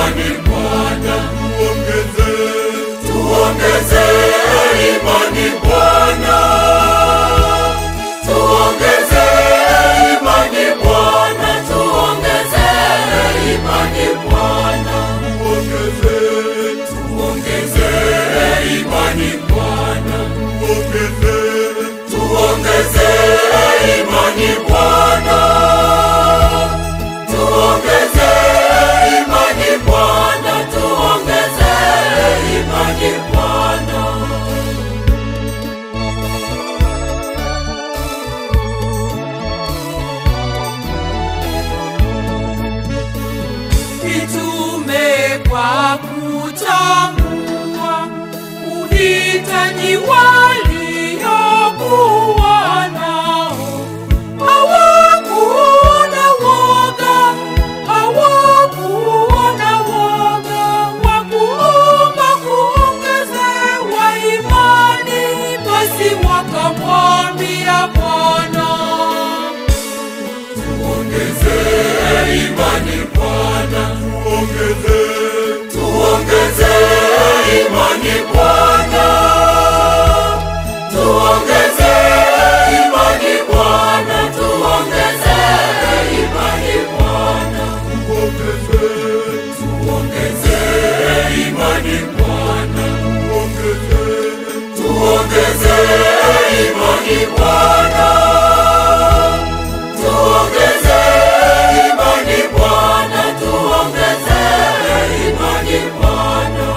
imani Bwana, tuongeze imani Bwana, tuongeze imani Bwana, tuongeze imani Bwana, tuongeze imani Bwana, tuongeze imani Bwana, tuongeze imani Bwana, tuongeze imani Bwana. Itume kwa kutambua uhitaji waliokuwa nao, hawakuona woga, hawakuona woga wa kuomba kuongezewa imani, basi wakamwambia Bwana, tuongeze imani Bwana, tuongeze imani Bwana, tuongeze imani Bwana, tuongeze imani Bwana, tuongeze imani Bwana, tuongeze imani Bwana, tuongeze imani Bwana, tuongeze imani Bwana.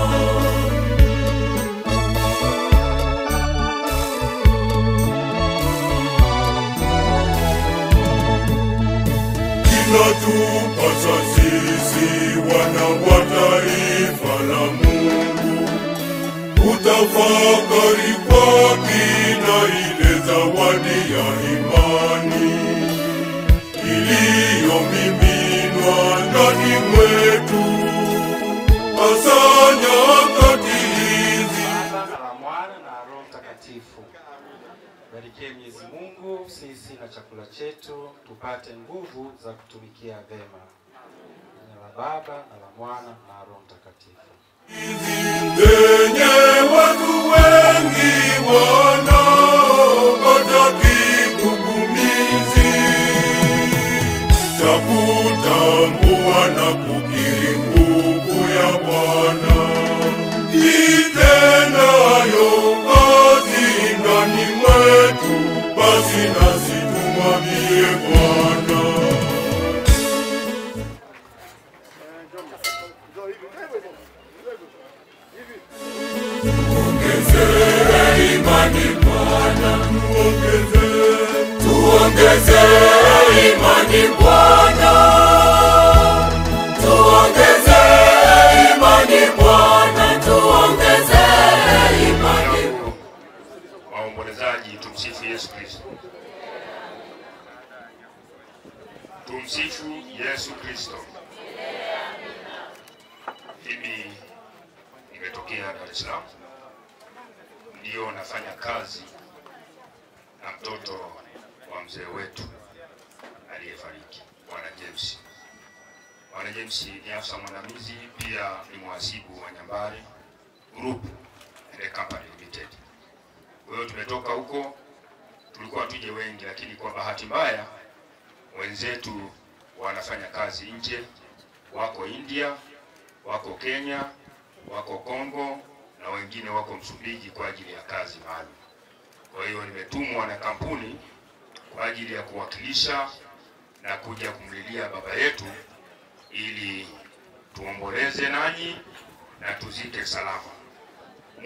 Inatupasa sisi wana wa taifa la Mungu kutafakari kwa kina ile zawadi ya imani iliyomiminwa ndani mwetu, hasa nyakati hizi. Baba na Mwana na Roho Mtakatifu. Barikie Mwenyezi Mungu sisi na chakula chetu, tupate nguvu za kutumikia vema. Jina la Baba na la Mwana na Roho Mtakatifu. Zenye watu wengi wanaopata kigugumizi cha kutambua na kukiri nguvu ya Bwana itendayo kazi ndani mwetu, basi nasi tumwambie Bwana. Tuongeze imani Bwana, tuongeze imani Bwana, tuongeze imani Bwana, tuongeze imani. Waombolezaji, tumsifu Yesu Kristo. Tumsifu Yesu Kristo. Mimi nimetokea Dar es Salaam, ndio nafanya kazi na mtoto wa mzee wetu aliyefariki, Bwana James. Bwana James ni afisa mwandamizi, pia ni mhasibu wa Nyambare Group and Company Limited. Kwa hiyo tumetoka huko, tulikuwa tuje wengi, lakini kwa bahati mbaya wenzetu wanafanya kazi nje, wako India, wako Kenya, wako Kongo na wengine wako Msumbiji kwa ajili ya kazi maalum. Kwa hiyo nimetumwa na kampuni kwa ajili ya kuwakilisha na kuja kumlilia baba yetu ili tuomboleze nanyi na tuzike salama.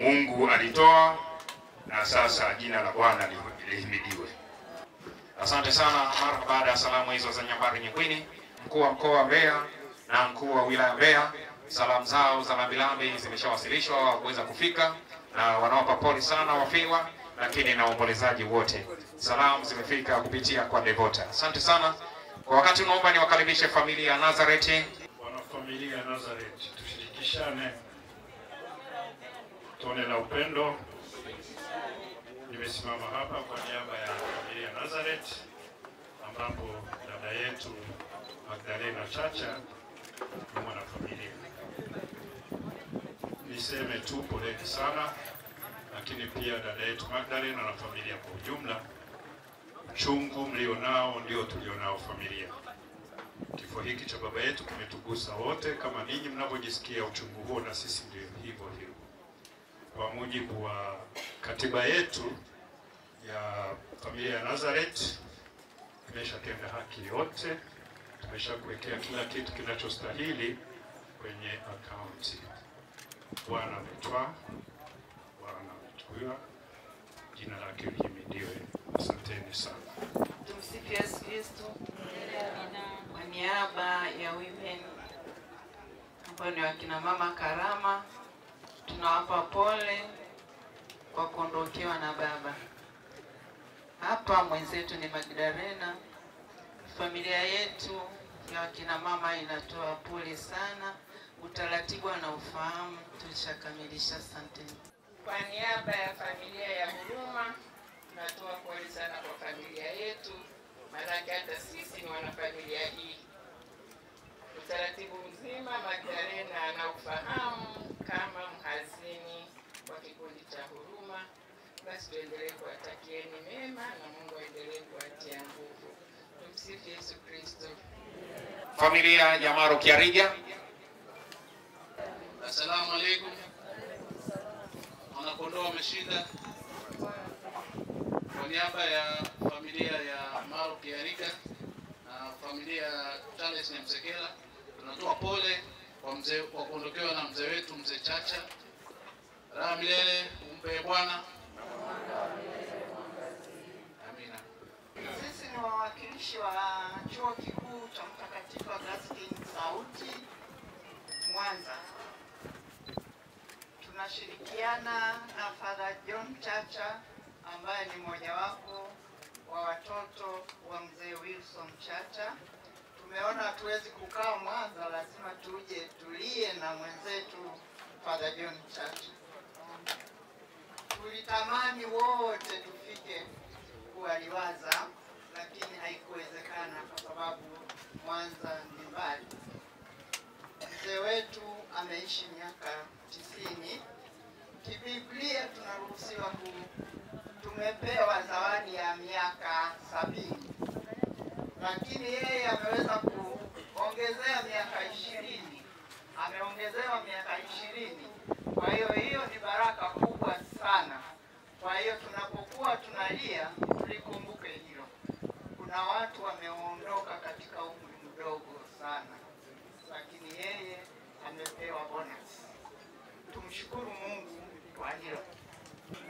Mungu alitoa na sasa jina la Bwana lihimidiwe. Asante sana. Mara baada ya salamu hizo za Nyambare Nyekwini, mkuu wa mkoa wa Mbeya na mkuu wa wilaya Mbeya, salamu zao za rambirambi zimeshawasilishwa kuweza kufika, na wanawapa pole sana wafiwa, lakini na waombolezaji wote salamu zimefika kupitia kwa Devota. Asante sana. Kwa wakati naomba niwakaribishe familia ya Nazareth. Wana familia ya Nazareth, tushirikishane tone la upendo. Nimesimama hapa kwa niaba ya familia ya Nazareth, ambapo dada yetu Magdalena Chacha ni mwanafamilia. niseme tu poleni sana, lakini pia dada yetu Magdalena na familia kwa ujumla. Uchungu mlionao ndio tulionao familia. Kifo hiki cha baba yetu kimetugusa wote, kama ninyi mnavyojisikia uchungu huo, na sisi ndio hivyo hivyo. Kwa mujibu wa katiba yetu ya familia ya Nazareth, tumeshatenda haki yote, tumeshakuwekea kila kitu kinachostahili kwenye akaunti. Bwana ametwaa, Bwana ametukuka, jina lake lihimidiwe. Asanteni sana. Tumsifu Yesu Kristo. Kwa niaba ya women ambao ni wakina mama Karama, tunawapa pole kwa kuondokewa na baba. Hapa mwenzetu ni Magdalena. Familia yetu ya wakina mama inatoa pole sana. Utaratibu na ufahamu tulishakamilisha. Asanteni. Kwa niaba ya familia ya Huruma, natoa pole sana kwa familia yetu, maana hata sisi ni wanafamilia hii. Utaratibu mzima Magdalena anaufahamu kama mhazini wa kikundi cha Huruma. Basi tuendelee kuwatakieni mema na Mungu aendelee kuwatia nguvu. Tumsifu Yesu Kristo. Familia ya Maro Kiariga. Asalamu alaykum. Wanakondoa wameshinda. Kwa niaba ya familia ya Maro Kiariga na familia ya Charles Msekela, tunatoa pole kwa kuondokewa na mzee wetu mzee Chacha. Raha milele umpe Bwana. Amina. Sisi ni wawakilishi wa Chuo Kikuu cha Mtakatifu Augustine Sauti Mwanza. Tunashirikiana na Father John Chacha ambaye ni mmojawapo wa watoto wa mzee Wilson Chacha. Tumeona hatuwezi kukaa Mwanza, lazima tuje tulie na mwenzetu Father John Chacha. Tulitamani wote tufike kuwaliwaza, lakini haikuwezekana kwa sababu Mwanza ni mbali. Mzee wetu ameishi miaka 90. Kibiblia tunaruhusiwa tumepewa zawadi ya miaka 70. Lakini yeye ameweza kuongezea miaka 20. Ameongezewa miaka 20. Kwa hiyo ni baraka kubwa sana. Kwa hiyo tunapokuwa tunalia, tulikumbuke hilo. Kuna watu wameondoka katika umri mdogo sana, lakini yeye amepewa bonus. Tumshukuru Mungu kwa hilo.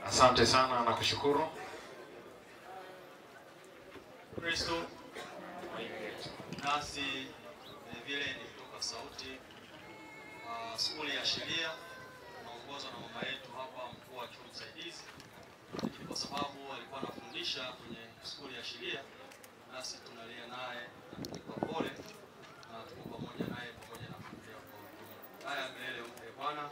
Asante sana na kushukuru. Kristo. Nasi vile ni kutoka Sauti skuli ya sheria, tunaongozwa na mama yetu hapa, mkuu wa chuo msaidizi. Kwa sababu alikuwa anafundisha kwenye skuli ya sheria, nasi tunalia naye na kwa pole na tuko pamoja naye pamoja na familia kwa ujumla. Haya mbele umpe Bwana.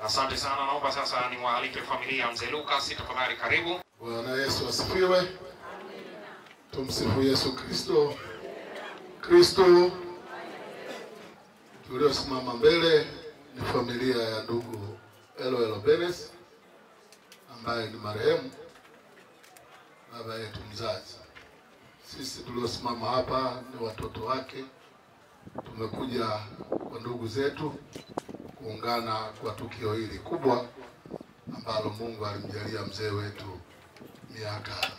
Asante sana. Naomba sasa niwaalike familia ya mzee Lucas, tafadhali karibu. Bwana Yesu asifiwe. Amina. Tumsifu Yesu Kristo. Kristo. Tuliosimama mbele ni familia ya ndugu Elo Benes ambaye ni marehemu baba yetu mzazi. Sisi tuliosimama hapa ni watoto wake. Tumekuja kwa ndugu zetu kuungana kwa tukio hili kubwa ambalo Mungu alimjalia mzee wetu miaka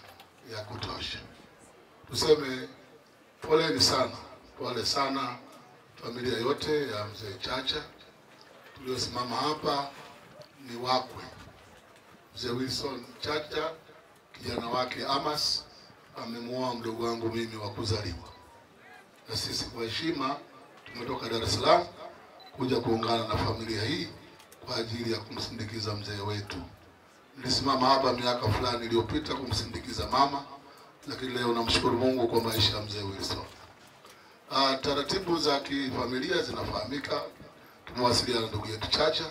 ya kutosha. Tuseme poleni sana, pole sana familia yote ya mzee Chacha. Tuliosimama hapa ni wakwe mzee Wilson Chacha, kijana wake Amas amemuoa mdogo wangu mimi wa kuzaliwa, na sisi kwa heshima tumetoka Dar es Salaam kuja kuungana na familia hii kwa ajili ya kumsindikiza mzee wetu. Nilisimama hapa miaka fulani iliyopita kumsindikiza mama, lakini leo namshukuru Mungu kwa maisha ya mzee Wilson. Taratibu za kifamilia zinafahamika. Tumewasiliana na ndugu yetu Chacha,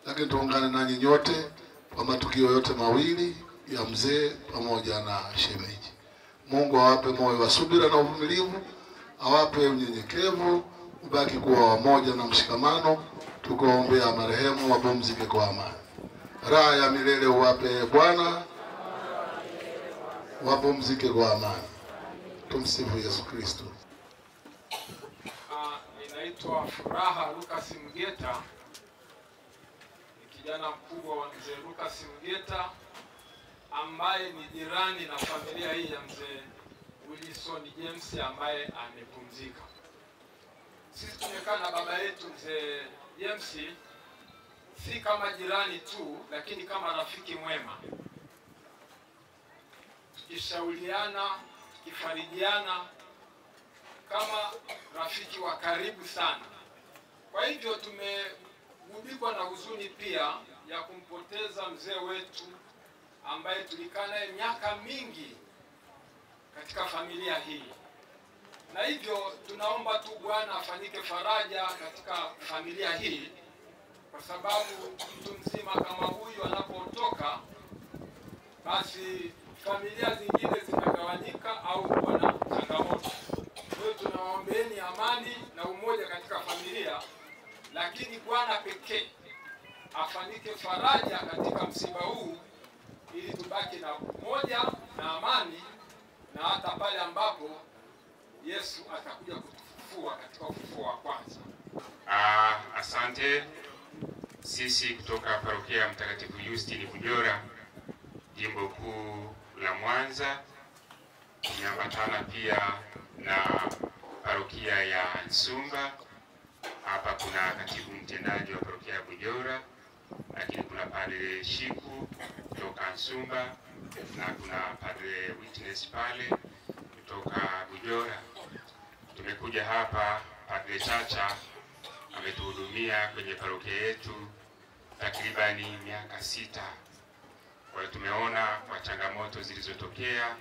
lakini tuungane nanyi nyote kwa matukio yote mawili ya mzee pamoja na shemeji. Mungu awape moyo wa subira na uvumilivu, awape unyenyekevu, ubaki kuwa wamoja na mshikamano. Tukuombea marehemu wapumzike kwa amani. Raha ya milele uwape Bwana, wapumzike kwa amani. Tumsifu Yesu Kristo. Ninaitwa Furaha Lucas Mgeta, ni kijana mkubwa wa mzee Lucas Mgeta ambaye ni jirani na familia hii ya mzee Wilson James ambaye amepumzika. Sisi tumekaa na baba yetu mzee James si kama jirani tu, lakini kama rafiki mwema, tukishauriana, tukifarijiana kama rafiki wa karibu sana. Kwa hivyo tumegubikwa na huzuni pia ya kumpoteza mzee wetu ambaye tulikaa naye miaka mingi katika familia hii, na hivyo tunaomba tu Bwana afanyike faraja katika familia hii, kwa sababu mtu mzima kama huyu anapotoka, basi familia zingine zinagawanyika au wana changamoto. Kwa hiyo tunawaombeeni amani na umoja katika familia, lakini Bwana pekee afanyike faraja katika msiba huu, ili tubaki na umoja na amani, na hata pale ambapo Yesu atakuja kutufufua katika ufufuo wa kwanza. Asante. Sisi kutoka parokia Mtakatifu Justini Bujora, jimbo kuu la Mwanza, tumeambatana pia na parokia ya Nsumba. Hapa kuna katibu mtendaji wa parokia ya Bujora, lakini kuna Padre Shiku kutoka Nsumba na kuna Padre Witness pale kutoka Bujora. Tumekuja hapa, Padre Chacha ametuhudumia kwenye parokia yetu takribani miaka 6. Kwa hiyo tumeona kwa changamoto zilizotokea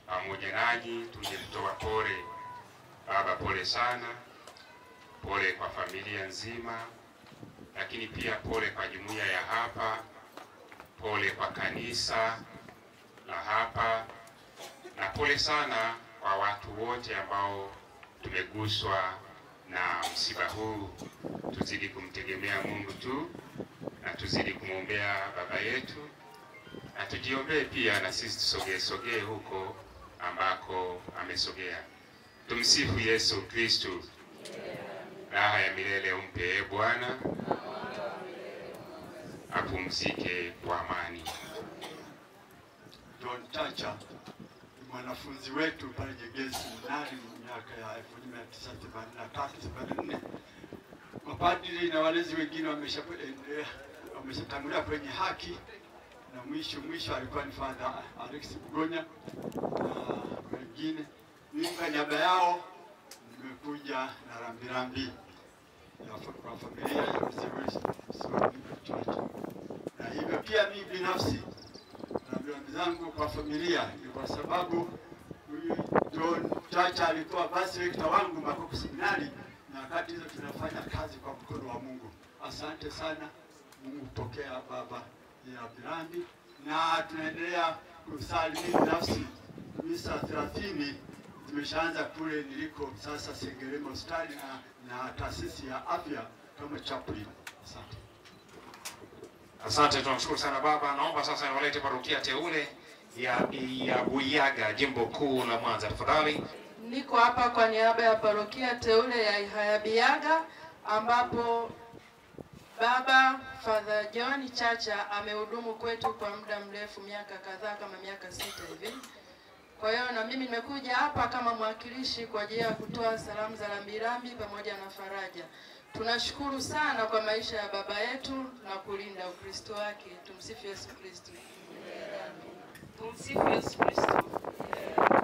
pamoja nanyi tuje kutoa pole. Baba, pole sana, pole kwa familia nzima, lakini pia pole kwa jumuiya ya hapa, pole kwa kanisa la hapa, na pole sana kwa watu wote ambao tumeguswa na msiba huu. Tuzidi kumtegemea Mungu tu na tuzidi kumwombea baba yetu, na tujiombee pia na sisi tusogee huko ambako amesogea. Tumsifu Yesu Kristo. Raha ya milele umpe Bwana, apumzike kwa amani. John Chacha ni mwanafunzi wetu pale Nyegezi Seminari miaka ya 1983-84. Mapadri na walezi wengine wameshatangulia kwenye haki, na mwisho alikuwa ni Father Alex Bugonya na wengine. Mimi kwa niaba yao nimekuja na rambirambi kwa familia ya mzee wetu, na hivyo pia mimi binafsi rambirambi zangu kwa familia ni kwa sababu John Chacha alikuwa basi rekta wangu Makoko Seminari, na wakati hizo tunafanya kazi kwa mkono wa Mungu. Asante sana. Mungu pokea baba ya rambirambi, na tunaendelea kusali. Mimi binafsi misa 30 zimeshaanza kule niliko sasa Sengerema hospitali na taasisi ya afya kama chaplain. Asante. Asante, tunamshukuru sana baba. Naomba sasa niwalete parokia teule ya Buyaga, jimbo kuu la Mwanza, tafadhali. Niko hapa kwa niaba ya parokia teule ya Ihayabiaga, ambapo baba Father John Chacha amehudumu kwetu kwa muda mrefu, miaka kadhaa, kama miaka 6 hivi. Kwa hiyo na mimi nimekuja hapa kama mwakilishi kwa ajili ya kutoa salamu za rambirambi pamoja na faraja. Tunashukuru sana kwa maisha ya baba yetu na kulinda Ukristo wake. Tumsifu Yesu Kristo. Tumsifu Yesu Kristo.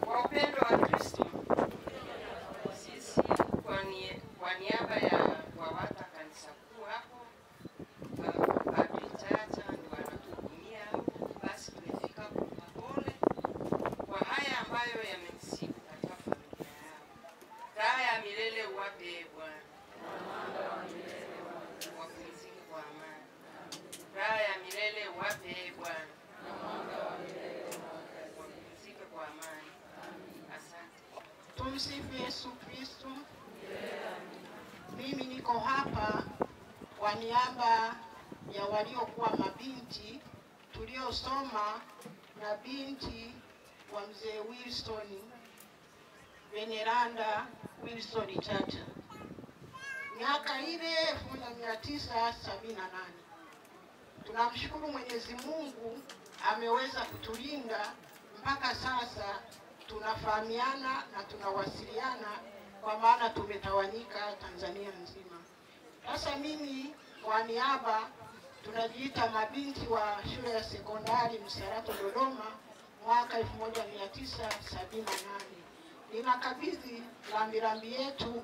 Kwa upendo wa Kristo, sisi kwa niaba ya wawata kanisa kuu hapo, Padre Chacha ndio anatuhudumia hapo. Basi tumefika kwa pole kwa haya ambayo yamemsibu katika familia yao. Raha ya milele uwape Bwana, wapumzike kwa amani. Raha ya milele uwape Bwana, wapumzike kwa amani. Asante. Tumsifu Yesu Kristo. Mimi niko hapa kwa niaba ya waliokuwa mabinti tuliosoma na binti wa mzee Wilson, Veneranda Wilson Chacha, miaka ile 1978. Tunamshukuru Mwenyezi Mungu ameweza kutulinda mpaka sasa, tunafahamiana na tunawasiliana kwa maana tumetawanyika Tanzania nzima. Sasa mimi kwa niaba tunajiita mabinti wa shule ya sekondari Msarato Dodoma mwaka 1978. Ninakabidhi rambirambi yetu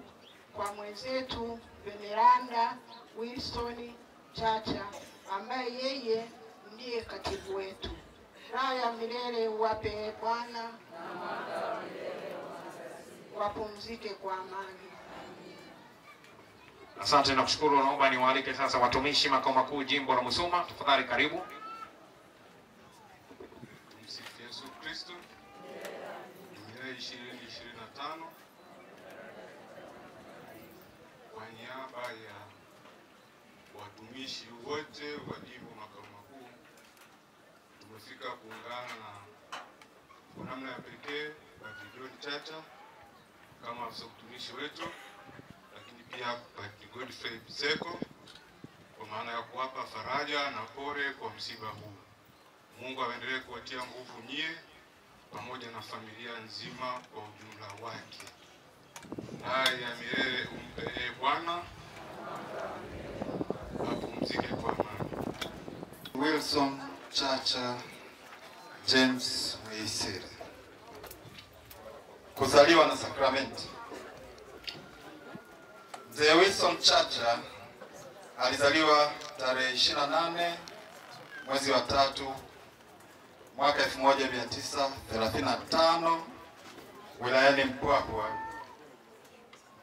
kwa mwenzetu Veneranda Wilson Chacha ambaye yeye ndiye katibu wetu. Raha ya milele uwape Bwana, wapumzike kwa amani. Asante na kushukuru. Naomba niwaalike sasa watumishi makao makuu jimbo la Musoma. Tafadhali karibu. Msifu Yesu Kristo. Jubilei 2025 kwa niaba ya watumishi wote wa jimbo makao makuu tumefika kuungana na kwa namna ya pekee Padre John Chacha kama afisa utumishi wetu, lakini pia Padre Godfrey Biseko kwa maana ya kuwapa faraja na pole kwa msiba huu. Mungu aendelee kuwatia nguvu nyie pamoja na familia nzima kwa ujumla wake. Haya ya milele umpe Bwana, apumzike kwa amani. Wilson Chacha James Mwisire. Kuzaliwa na sakramenti. Mzee Wilson Chacha alizaliwa tarehe 28 mwezi wa 3 mwaka 1935 wilayani Mpwapwa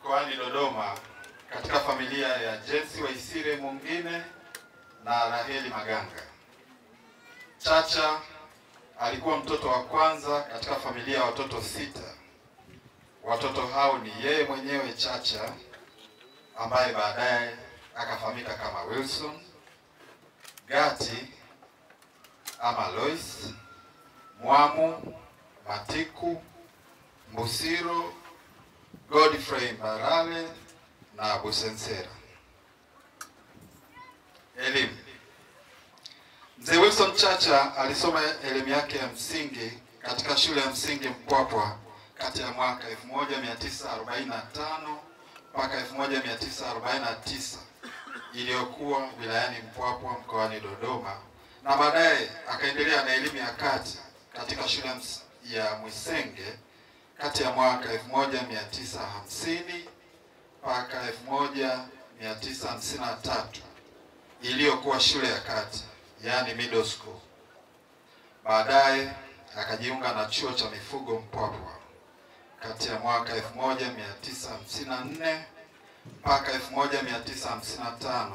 mkoani Dodoma katika familia ya James Waisire Mwingine na Raheli Maganga. Chacha alikuwa mtoto wa kwanza katika familia ya watoto 6. Watoto hao ni yeye mwenyewe Chacha ambaye baadaye akafahamika kama Wilson, Gati ama Lois, Mwamu, Matiku, Mbusiro, Godfrey Mbarale na Busensera. Elimu. Mzee Wilson Chacha alisoma elimu yake ya msingi katika shule ya msingi Mpwapwa kati ya mwaka 1945 mpaka 1949 iliyokuwa wilayani Mpwapwa mkoani Dodoma, na baadaye akaendelea na elimu ya kati katika shule ya Mwisenge kati ya mwaka 1950 mpaka 1953 iliyokuwa shule ya kati, yani middle school. Baadaye akajiunga na chuo cha mifugo Mpwapwa kati ya mwaka 1954 mpaka 1955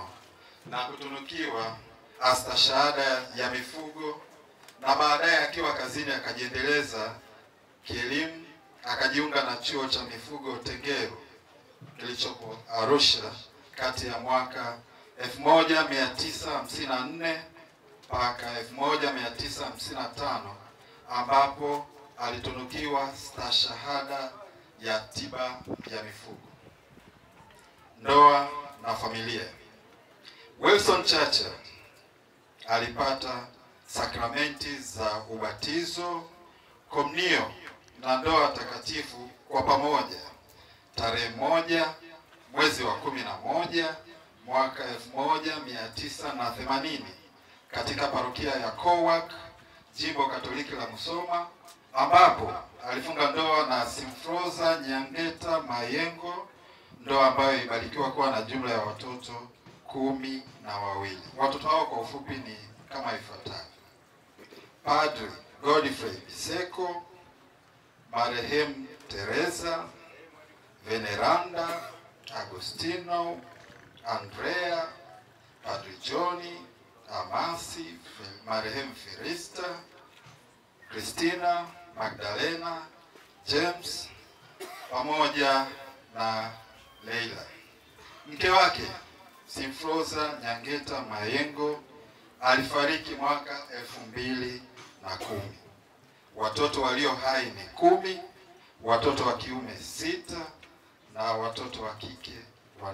na kutunukiwa astashahada ya mifugo, na baadaye akiwa kazini akajiendeleza kielimu, akajiunga na chuo cha mifugo Tengeru kilichopo Arusha kati ya mwaka 1954 mpaka 1955 ambapo alitunukiwa stashahada ya tiba ya mifugo. Ndoa na familia. Wilson Chacha alipata sakramenti za ubatizo, komunio na ndoa takatifu kwa pamoja tarehe 1 mwezi wa 11 mwaka 1980 katika parokia ya Kowak, jimbo Katoliki la Musoma, ambapo alifunga ndoa na Simfroza Nyangeta Mayengo, ndoa ambayo ibarikiwa kuwa na jumla ya watoto 12. Watoto hao kwa ufupi ni kama ifuatavyo: Padre Godfrey Biseko, marehemu Teresa, Veneranda, Agostino, Andrea, Padre Johnny, Amasi, marehemu Ferista, Christina, Magdalena, James, pamoja na Leila. Mke wake Simfroza Nyangeta Mayengo alifariki mwaka 2010. Watoto walio hai ni 10, watoto wa kiume 6 na watoto wa kike 4.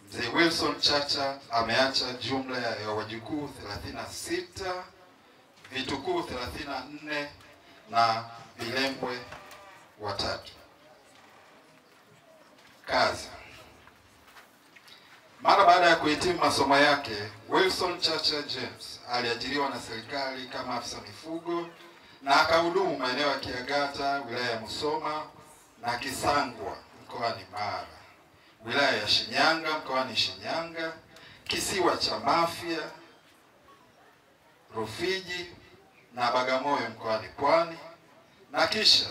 Mzee Wilson Chacha ameacha jumla ya wajukuu 36, vitukuu 34 na vilembwe 3. Kazi. Mara baada ya kuhitimu masomo yake, Wilson Chacha James aliajiriwa na serikali kama afisa mifugo na akahudumu maeneo ya Kiagata, wilaya ya Musoma, na Kisangwa mkoani Mara, wilaya ya Shinyanga mkoani Shinyanga, kisiwa cha Mafia, Rufiji na Bagamoyo mkoani Pwani, na kisha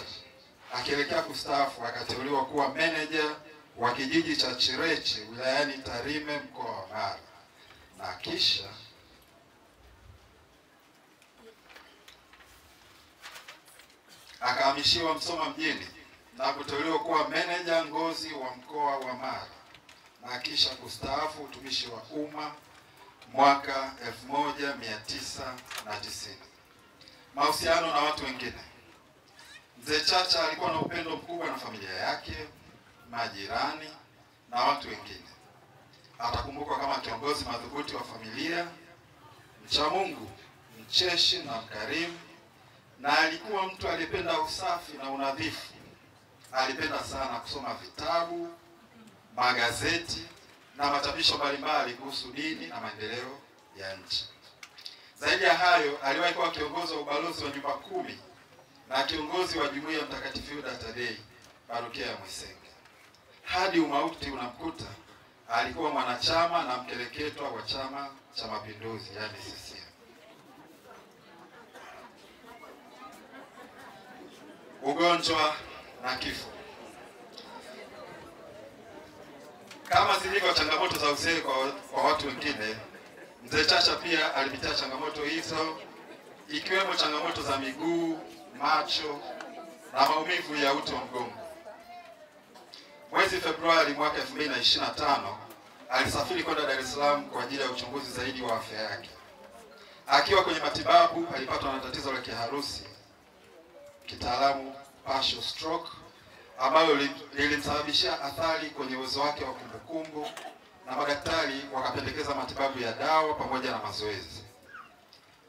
akielekea kustaafu akateuliwa kuwa meneja wa kijiji cha Chireche wilayani Tarime mkoa wa Mara, na kisha akahamishiwa Msoma mjini na kuteuliwa kuwa meneja ngozi wa mkoa wa Mara, na kisha kustaafu utumishi wa umma mwaka 1990. Mahusiano na watu wengine. Mzee Chacha alikuwa na upendo mkubwa na familia yake, majirani na watu wengine. Atakumbukwa kama kiongozi madhubuti wa familia, mcha Mungu, mcheshi na mkarimu, na alikuwa mtu aliyependa usafi na unadhifu. Alipenda sana kusoma vitabu, magazeti na machapisho mbalimbali kuhusu dini na maendeleo ya nchi. Zaidi ya hayo, aliwahi kuwa kiongozi wa ubalozi wa nyumba 10 na kiongozi wa jumuiya Mtakatifu Yuda Tadei parokia ya Mwisenge. Hadi umauti unamkuta, alikuwa mwanachama na mkeleketwa wa Chama cha Mapinduzi, yani CCM. Ugonjwa na kifo. Kama zilivyo changamoto za uzee kwa watu wengine, Mzee Chacha pia alipitia changamoto hizo, ikiwemo changamoto za miguu, macho na maumivu ya uti wa mgongo. Mwezi Februari mwaka 2025 alisafiri kwenda Dar es Salaam kwa ajili ya uchunguzi zaidi wa afya yake. Akiwa kwenye matibabu alipatwa na tatizo la kiharusi, kitaalamu partial stroke, ambalo lilimsababishia athari kwenye uwezo wake wa kumbukumbu, na madaktari wakapendekeza matibabu ya dawa pamoja na mazoezi.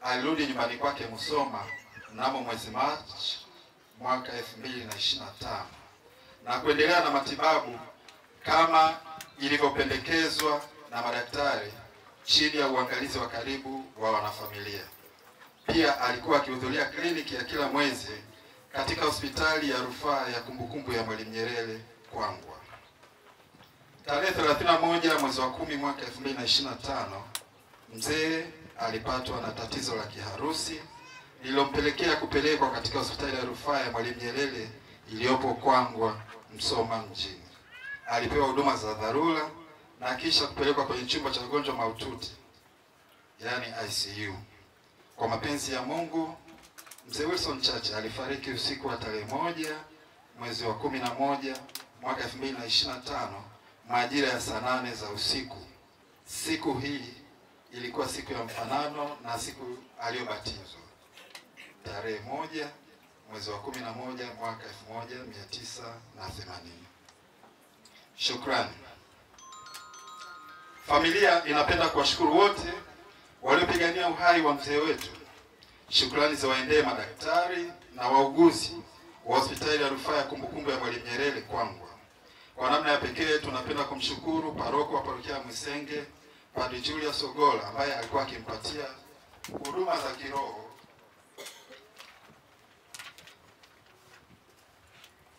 Alirudi nyumbani kwake Musoma mnamo mwezi Machi mwaka 2025 na kuendelea na matibabu kama ilivyopendekezwa na madaktari chini ya uangalizi wa karibu wa wanafamilia. Pia alikuwa akihudhuria kliniki ya kila mwezi katika hospitali ya rufaa ya kumbukumbu ya Mwalimu Nyerere Kwangwa. Tarehe 31 mwezi wa 10 mwaka 2025, mzee alipatwa na tatizo la kiharusi lililompelekea kupelekwa katika hospitali ya rufaa ya Mwalimu Nyerere iliyopo Kwangwa, Msoma mjini. Alipewa huduma za dharura na kisha kupelekwa kwenye chumba cha wagonjwa mahututi, yani ICU. Kwa mapenzi ya Mungu, Mzee Wilson Chacha alifariki usiku wa tarehe 1 mwezi wa 11 mwaka 2025 majira ya saa 8 za usiku. Siku hii ilikuwa siku ya mfanano na siku aliyobatizwa, tarehe 1 mwezi wa 11 mwaka 1980. Shukrani. Familia inapenda kuwashukuru wote waliopigania uhai wa mzee wetu. Shukrani ziwaendee madaktari na wauguzi wa hospitali ya rufaa ya kumbukumbu ya Mwalimu Nyerere Kwangwa. Kwa namna ya pekee tunapenda kumshukuru paroko wa parokia ya Mwisenge, Padre Julius Ogola, ambaye alikuwa akimpatia huduma za kiroho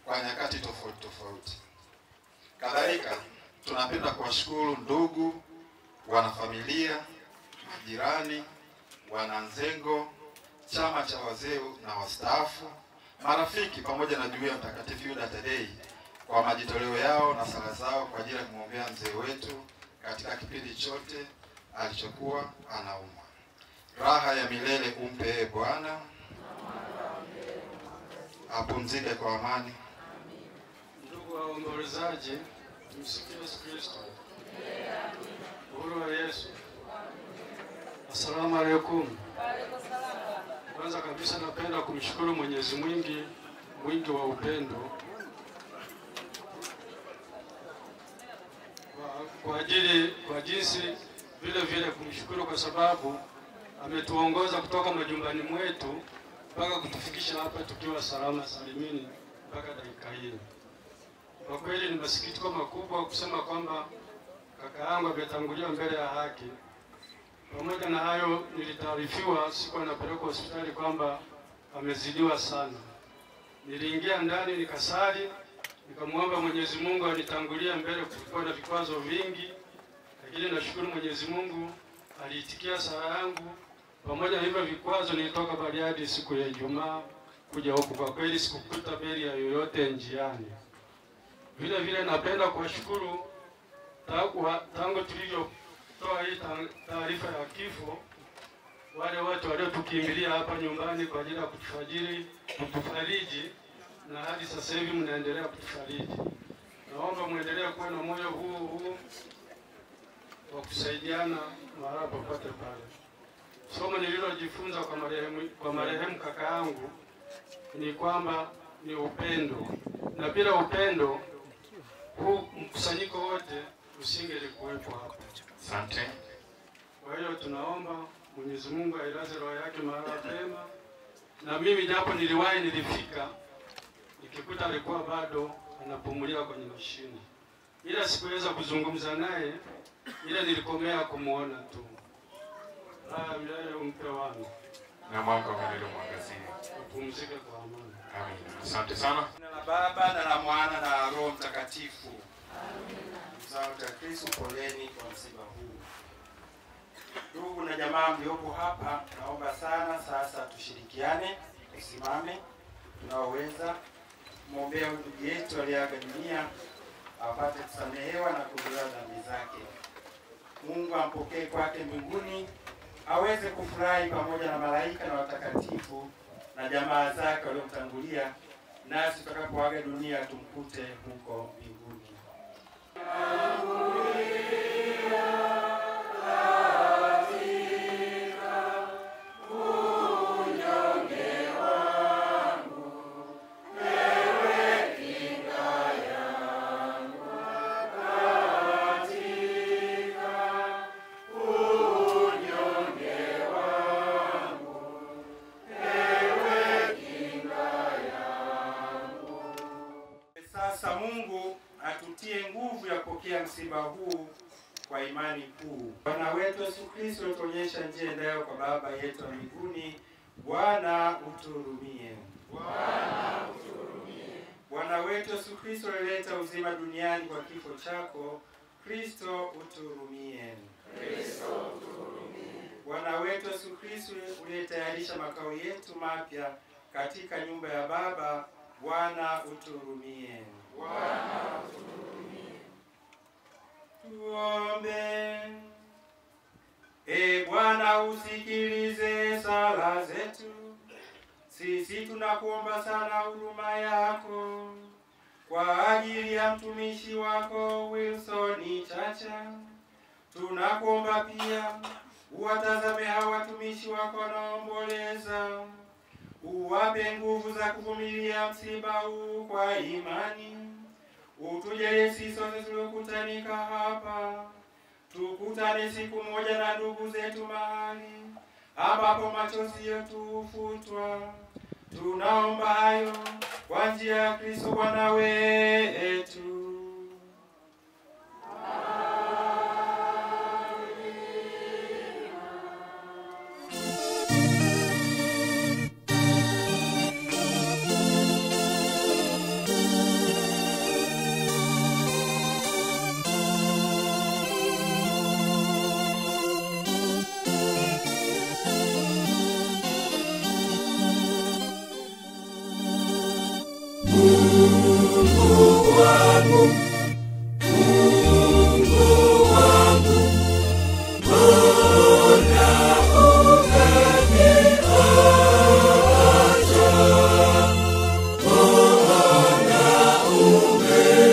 kwa nyakati tofauti tofauti. Kadhalika tunapenda kuwashukuru ndugu, wanafamilia, majirani, wananzengo, chama cha wazee na wastaafu, marafiki pamoja na jumuiya Mtakatifu Yuda Tadei kwa majitoleo yao na sala zao kwa ajili ya kumwombea mzee wetu katika kipindi chote alichokuwa anaumwa. Raha ya milele umpe Bwana, apumzike kwa amani. waombolezaji, tumsikie Yesu Kristo. Uhuru wa Yesu. Asalamu alaykum. Kwanza kabisa napenda kumshukuru Mwenyezi mwingi wa upendo kwa jinsi vile kumshukuru kwa sababu ametuongoza kutoka majumbani mwetu mpaka kutufikisha hapa tukiwa salama salimini mpaka dakika hii. Kwa kweli ni masikitiko makubwa kusema kwamba kaka yangu ametangulia mbele ya haki. Pamoja na hayo nilitaarifiwa siku anapelekwa hospitali kwamba amezidiwa sana. Niliingia ndani nikasali, nikamwomba Mwenyezi Mungu anitangulie mbele. Kulikuwa na vikwazo vingi, lakini nashukuru Mwenyezi Mungu aliitikia sala yangu. Pamoja na hivyo vikwazo, nilitoka Bariadi siku ya Ijumaa kuja huku. Kwa kweli sikukuta beria yoyote njiani. Vile napenda kuwashukuru tangu tulivyotoa hii taarifa ya kifo, wale watu waliotukimbilia hapa nyumbani kwa ajili ya kutufariji, na hadi sasa hivi mnaendelea kutufariji. Naomba muendelee kuwa na moyo huu wa kusaidiana mahali popote pale. Somo nililojifunza kwa marehemu kaka yangu ni kwamba ni upendo, na bila upendo huu mkusanyiko wote usingelikuwepo hapa. Asante. Kwa hiyo tunaomba Mwenyezi Mungu ailaze roho yake mahali pema. Na mimi japo nilifika nikikuta alikuwa bado anapumulia kwenye mashine, ila sikuweza kuzungumza naye, ila nilikomea kumuona tu. Milele umpe wangu na mwanga milele mwangazie, upumzike kwa amani. Amen. Asante sana. Jina la Baba na la Mwana na Roho Mtakatifu. Amen. Mzao wa Kristo, poleni kwa msiba huu. Ndugu na jamaa mliopo hapa, naomba sana sasa tushirikiane, tusimame tunaoweza muombea ndugu yetu aliyeaga dunia apate kusamehewa na kuondolewa dhambi zake. Mungu ampokee kwake mbinguni, aweze kufurahi pamoja na malaika na watakatifu na jamaa zake waliomtangulia, nasi tutakapoaga dunia tumkute huko mbinguni. Sasa Mungu atutie nguvu ya kupokea msiba huu kwa imani kuu. Bwana wetu Yesu Kristo tuonyesha njia endayo kwa Baba yetu wa mbinguni. Bwana uturumie. Bwana uturumie. Bwana wetu Yesu Kristo alileta uzima duniani kwa kifo chako. Kristo uturumie. Kristo uturumie. Bwana wetu Yesu Kristo uliyetayarisha makao yetu mapya katika nyumba ya Baba. Bwana uturumie. Bwana uturumie. Tuombe. Bwana usikilize sala zetu. Sisi tunakuomba sana huruma yako kwa ajili ya mtumishi wako Wilson Chacha. Tunakuomba pia uwatazame hawa watumishi wako wanaomboleza, uwape nguvu za kuvumilia msiba huu kwa imani. Utujalie sisi sote tuliokutanika hapa, tukutane siku moja na ndugu zetu mahali ambapo machozi yetu hufutwa. Tunaomba hayo kwa njia ya Kristo Bwana wetu. Bwana umeniacha, Bwana umeniacha.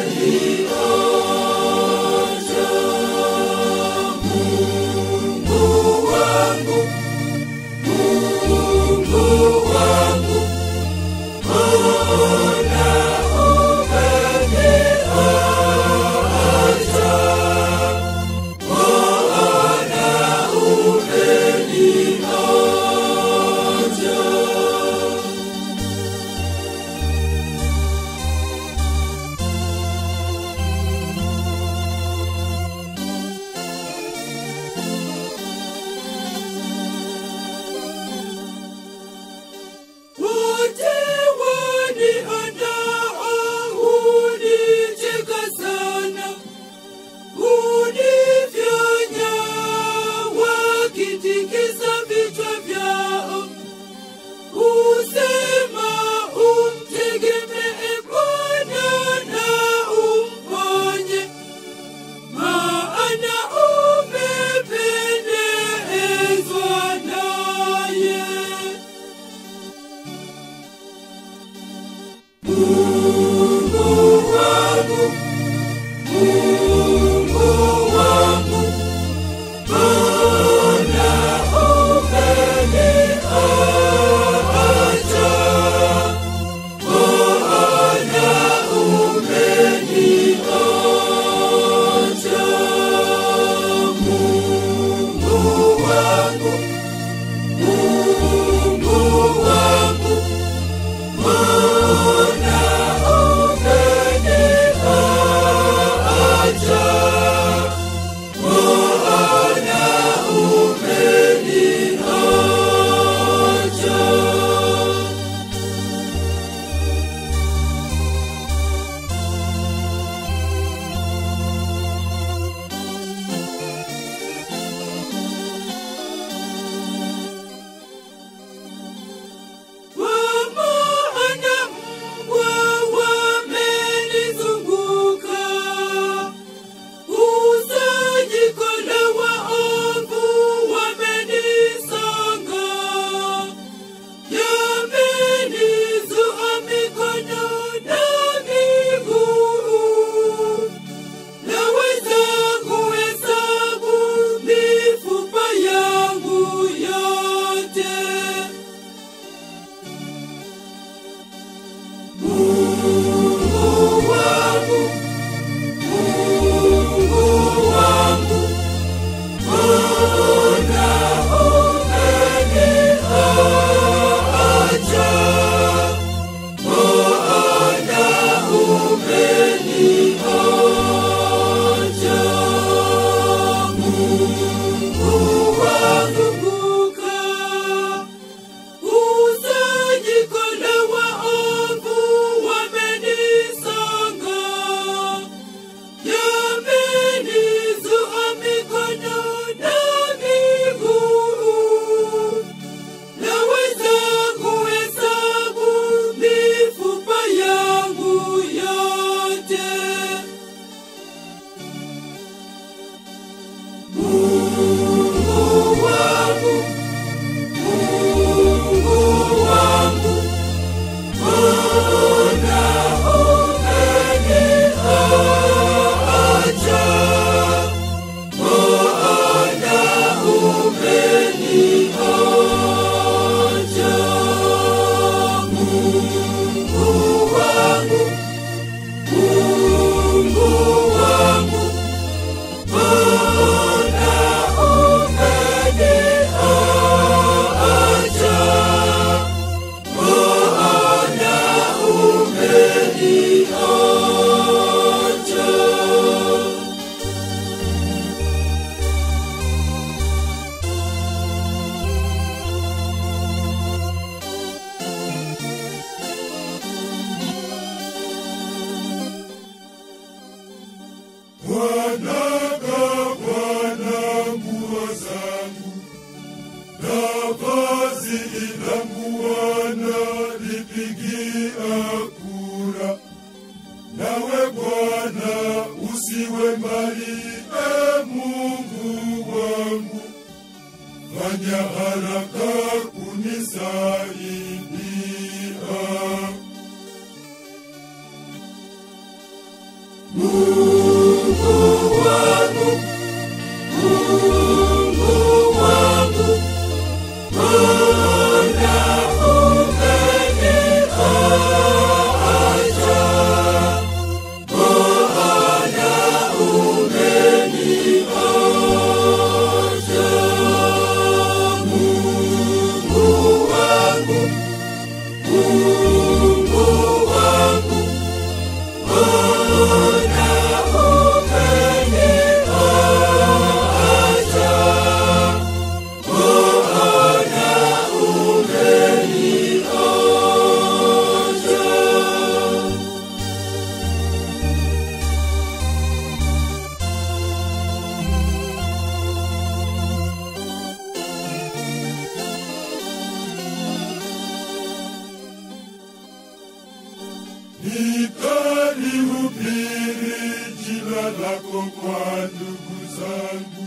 Nitalihubiri jina lako kwa ndugu zangu,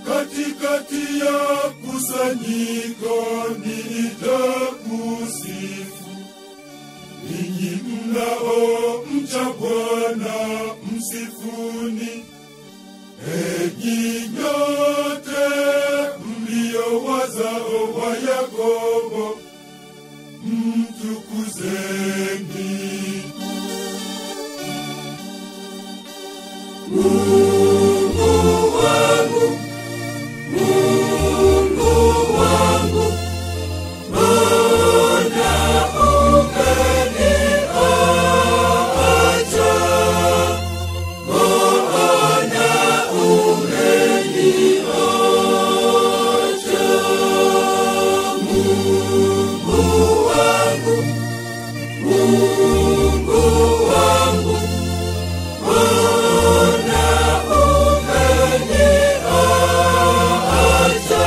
katikati ya kusanyiko nitakusifu. Ninyi mnaomcha Bwana msifuni, enyi nyote mlio wazao wa Yakobo mtukuzeni. Mungu wangu, Mungu wangu, mbona umeniacha? Mbona umeniacha? Mungu wangu, Mungu wangu, mbona umeniacha?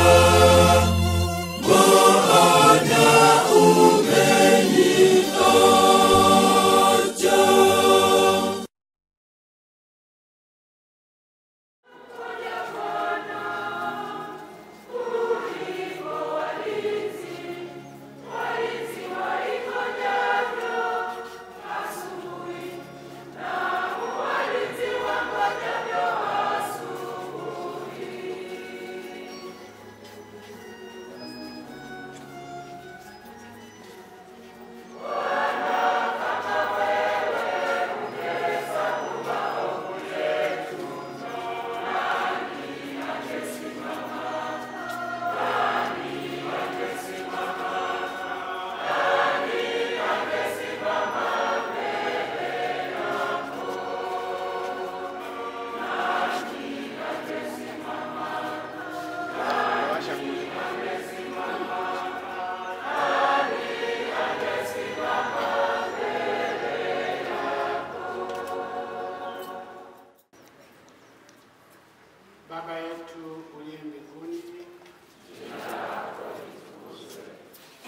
Mbona umeniacha? Baba yetu uliye mbinguni, jina lako litukuzwe,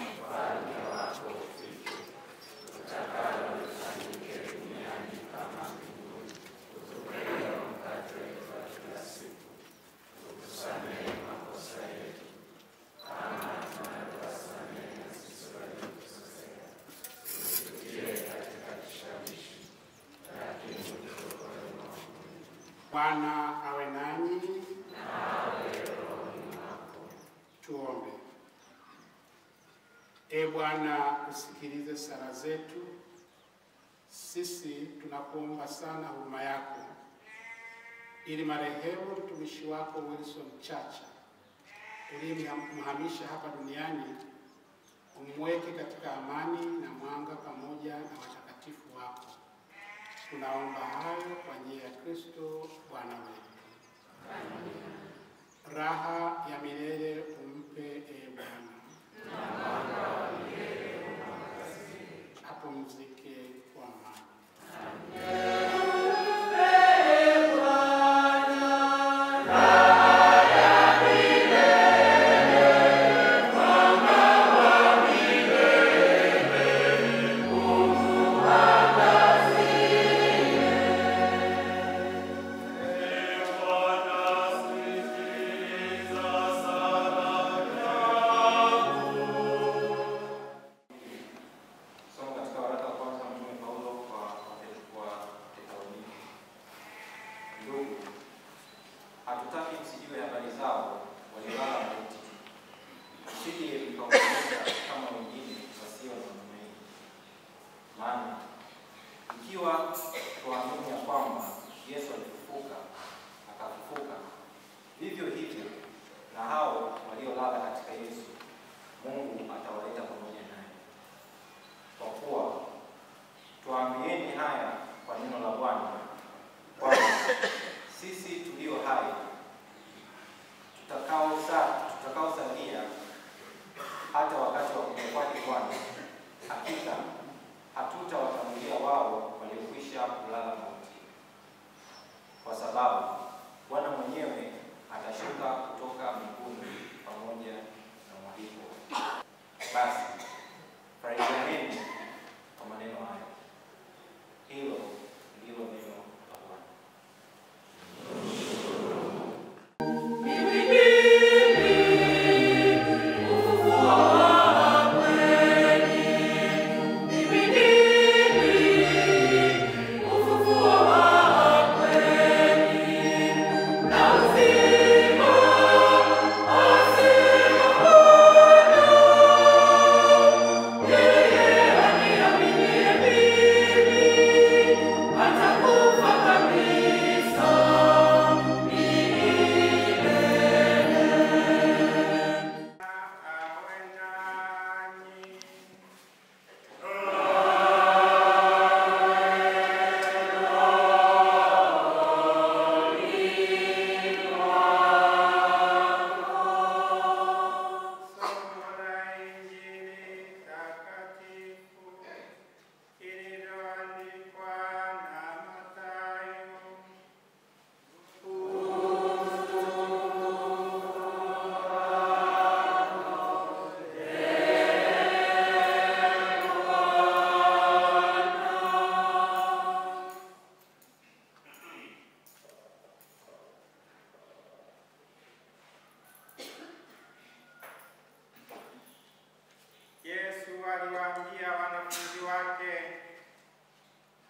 ufalme wako ufike, utakalo lifanyike duniani kama mbinguni. Utupe leo mkate wetu wa kila siku, utusamehe makosa yetu kama tunavyowasamehe na sisi waliotukosea, usitutie katika kishawishi, lakini utuokoe maovu. Bwana awe nanyi. Tuombe. E Bwana, usikilize sala zetu. Sisi tunakuomba sana huruma yako, ili marehemu mtumishi wako Wilson Chacha uliyemhamisha hapa duniani umweke katika amani na mwanga pamoja na watakatifu wako. Tunaomba hayo kwa njia ya Kristo Bwana wetu. Raha ya milele umpe, e Bwana. Apumzike kwa amani. Hamtaki msijue habari zao waliolala mauti, msije mkawaogopa kama wengine wasio na matumaini. Maana ikiwa tuamini ya kwamba Yesu akafufuka, vivyo hivyo na hao waliolala katika Yesu Mungu atawaleta pamoja naye. Kwa kuwa tuambieni haya kwa neno la Bwana, kwamba sisi tulio hai tutakaosalia hata wakati wa kuja kwake Bwana, hakika hatutawatangulia wao waliokwisha kulala mauti. Kwa sababu Bwana mwenyewe atashuka kutoka mbinguni pamoja na mwaliko. Basi farijianeni kwa maneno haya. Hilo ndilo neno la Bwana. aliwaambia wanafunzi wake,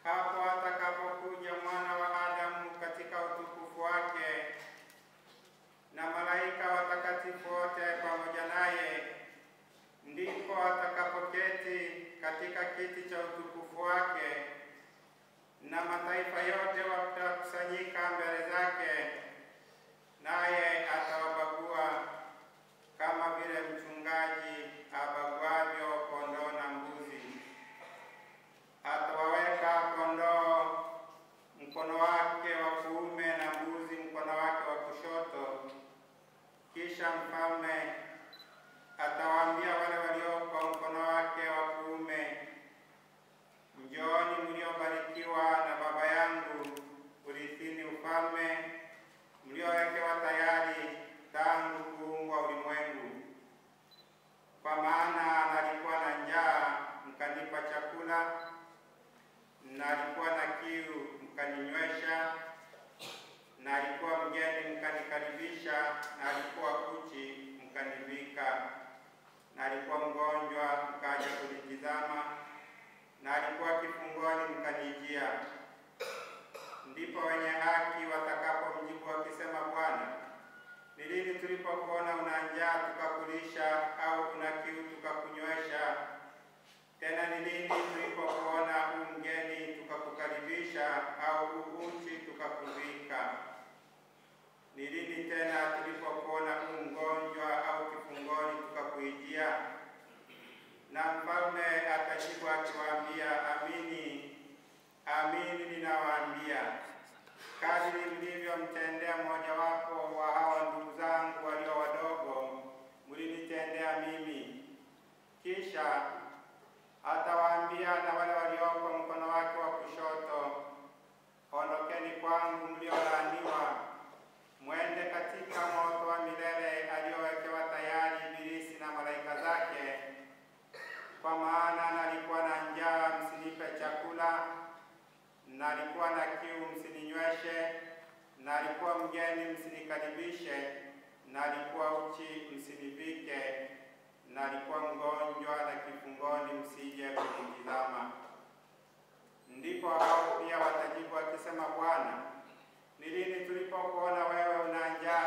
hapo atakapokuja Mwana wa Adamu katika utukufu wake na malaika watakatifu wote pamoja naye, ndipo atakapoketi katika kiti cha utukufu wake, na mataifa yote watakusanyika mbele zake, naye atawabagua kama vile mchungaji abaguavyo kondoo na mbuzi. Atawaweka kondoo mkono wake wa kuume na mbuzi mkono wake wa kushoto. Kisha mfalme atawaambia wale walioko mkono wake wa kuume, njooni mliobarikiwa na Baba yangu, urithini ufalme mliowekewa tayari tangu kuumbwa ulimwengu. Kwa maana nalikuwa na njaa, mkanipa chakula, nalikuwa na kiu, mkaninywesha, nalikuwa mgeni, mkanikaribisha, nalikuwa uchi, mkanivika, nalikuwa mgonjwa, mkaja kunitizama, nalikuwa kifungoni, mkanijia. Ndipo wenye haki watakapomjibu wakisema, Bwana, ni lini tulipokuona una njaa tukakulisha, au una kiu tukakunywesha? Tena ni lini tulipokuona mgeni tukakukaribisha, au uchi tukakuvika? Ni lini tena tulipokuona mgonjwa au kifungoni tukakuijia? Na mfalme atajibu akiwaambia, amini, amini ninawaambia, kadiri mlivyomtendea mmojawapo wa hawa ndugu zangu walio wadogo, mlinitendea mimi. Kisha atawaambia na wale walioko mkono wake wa kushoto, ondokeni kwangu mliolaaniwa, mwende katika moto wa milele aliowekewa tayari Ibilisi na malaika zake. Kwa maana nalikuwa na njaa, msinipe chakula, nalikuwa na kiu, msininyweshe, nalikuwa mgeni, msinikaribishe, nalikuwa uchi, msinivike, nalikuwa mgonjwa na kifungoni, msije kunitazama. Ndipo hao pia watajibu wakisema, Bwana, ni lini tulipokuona wewe una njaa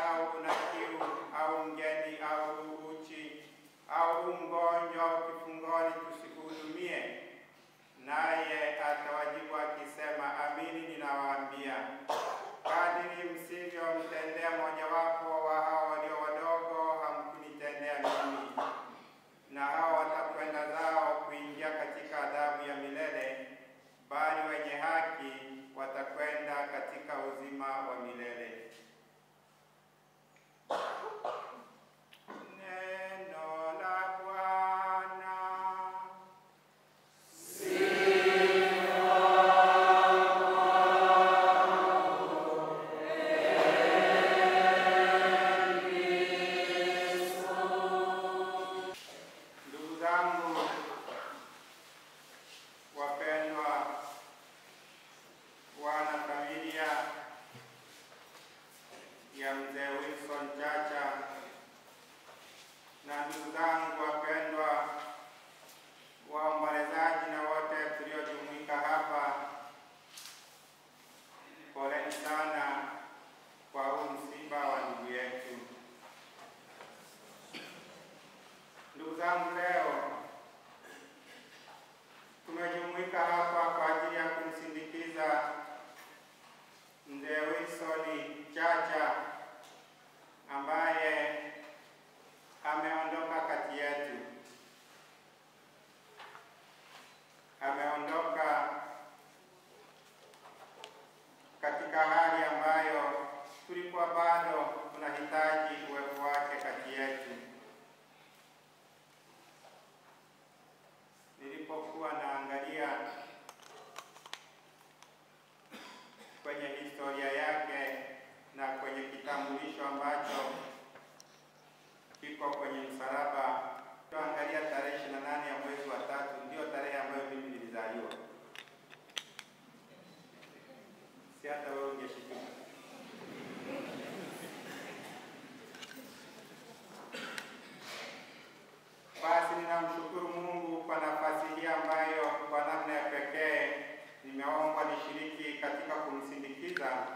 kusikiliza,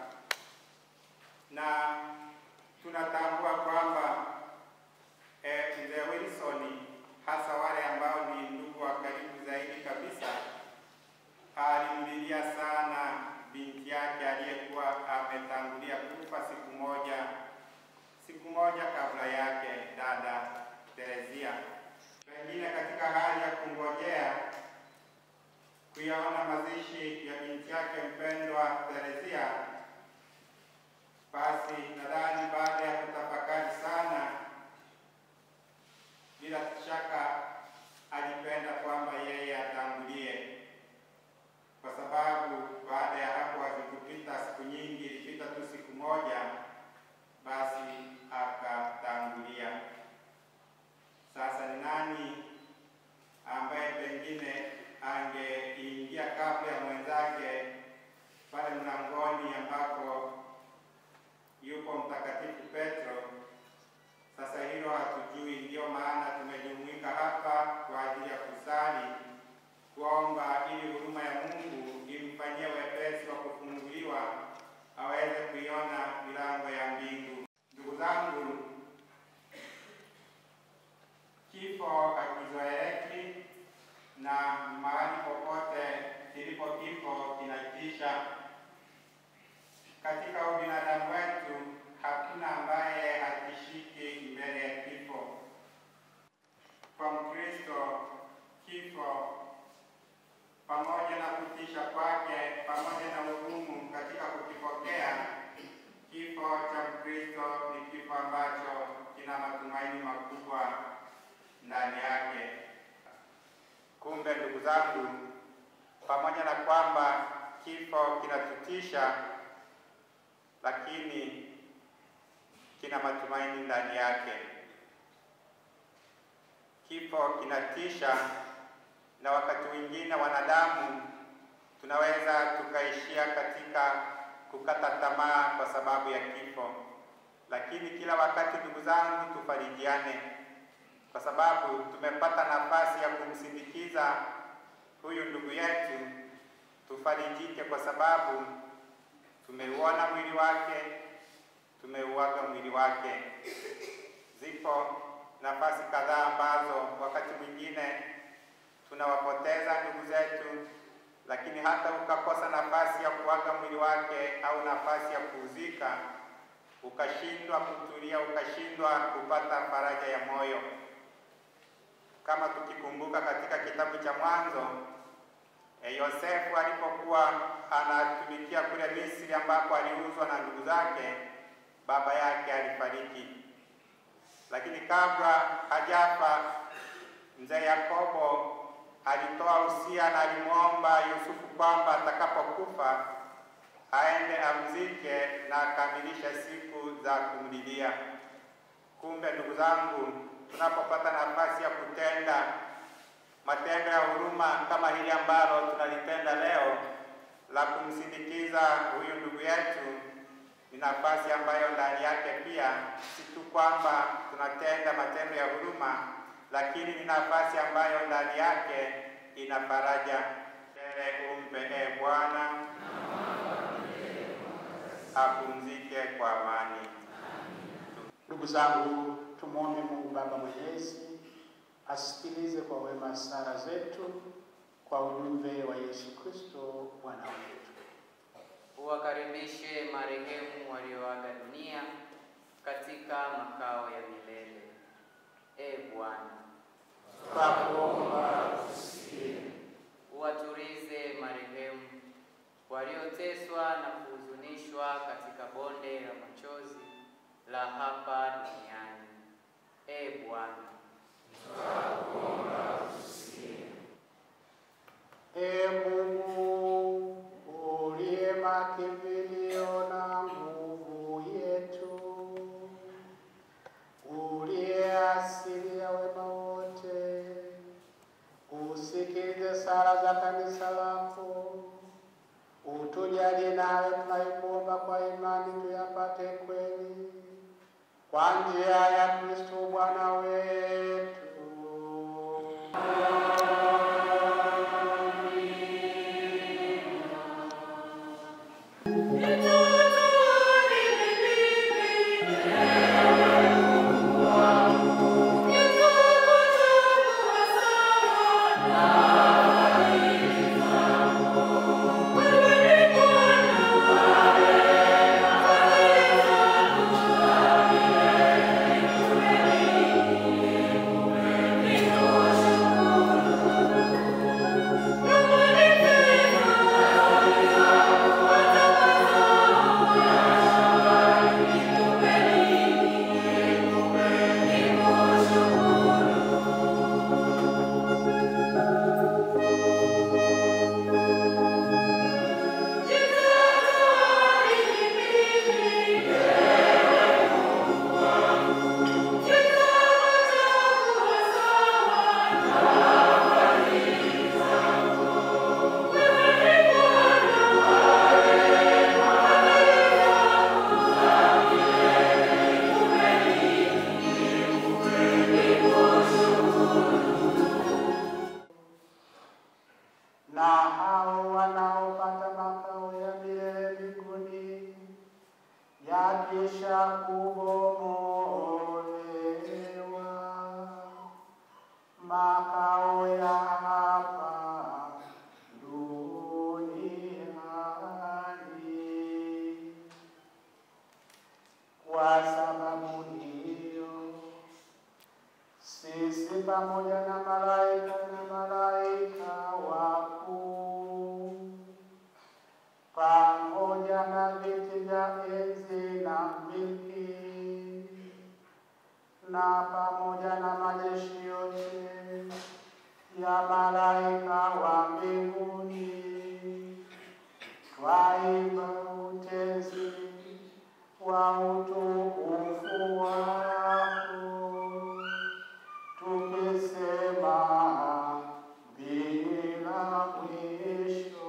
na tunatambua kwamba mzee Wilson, hasa wale ambao ni ndugu wa karibu zaidi kabisa, alimlilia sana binti yake aliyekuwa ametangulia kufa siku moja kabla yake, dada Terezia. Wengine katika hali ya kungojea kuyaona mazishi ya binti yake mpendwa Terezia, basi nadhani baada ya kutafakari sana, bila shaka alipenda kwamba yeye atangulie, kwa sababu baada ya hapo hazikupita siku nyingi, ilipita tu siku moja, basi akatangulia. Sasa ni nani ambaye pengine angeingia kabla ya mwenzake pale mlangoni ambapo yupo Mtakatifu Petro? Sasa hilo hatujui. Ndio maana tumejumuika hapa kwa ajili ya kusali, kuomba ili huruma ya Mungu imfanyie wepesi wa kufunguliwa, aweze kuiona milango ya mbingu. Ndugu zangu, kifo hakizoeleki, na mahali popote kilipo kifo kinatisha. Katika ubinadamu wetu hakuna ambaye hatishiki mbele ya kifo. Kwa Mkristo, kifo pamoja na kutisha kwake, pamoja na ugumu katika kukipokea, kifo cha Mkristo ni kifo ambacho kina matumaini makubwa ndani yake. Kumbe ndugu zangu, pamoja na kwamba kifo kinatutisha, lakini kina matumaini ndani yake. Kifo kinatisha, na wakati mwingine wanadamu tunaweza tukaishia katika kukata tamaa kwa sababu ya kifo. Lakini kila wakati ndugu zangu, tufarijiane, kwa sababu tumepata nafasi ya kumsindikiza huyu ndugu yetu. Tufarijike kwa sababu tumeuona mwili wake, tumeuaga mwili wake. Zipo nafasi kadhaa ambazo wakati mwingine tunawapoteza ndugu zetu, lakini hata ukakosa nafasi ya kuaga mwili wake au nafasi ya kuuzika, ukashindwa kutulia, ukashindwa kupata faraja ya moyo. Kama tukikumbuka katika kitabu cha Mwanzo, Yosefu alipokuwa anatumikia kule Misri ambapo aliuzwa na ndugu zake, baba yake alifariki. Lakini kabla hajafa, mzee Yakobo alitoa usia na alimwomba Yusufu kwamba atakapokufa aende amzike na akamilisha siku za kumlilia. Kumbe ndugu zangu, tunapopata nafasi ya kutenda matendo ya huruma kama hili ambalo tunalitenda leo la kumsindikiza huyu ndugu yetu, ni nafasi ambayo ndani yake pia si tu kwamba tunatenda matendo ya huruma, lakini ni nafasi ambayo ndani yake ina faraja. Umpe Bwana, apumzike kwa amani. Ndugu zangu, tumwombe Mungu Baba Mwenyezi asikilize kwa wema sala zetu kwa ujumbe wa Yesu Kristo Bwana wetu. Uwakaribishe marehemu walioaga dunia katika makao ya milele. Bwana, twakuomba usikie. Uwatulize marehemu walioteswa na kuhuzunishwa katika bonde la machozi la hapa duniani. Bwana, twakuomba usikie. Mungu uliye makimbilio na nguvu yetu, uliye asili ya wema wote, usikilize sala za kanisa lako, utujalie nawe tunaikuomba kwa imani tuyapate kweli, kwa njia ya Kristo Bwana wetu. Amen. Kwa sababu hiyo sisi pamoja na malaika wakuu pamoja na viti vya enzi na milki na pamoja na majeshi yote ya malaika wa mbinguni twaimba utenzi wa utukufu wako tukisema bila mwisho.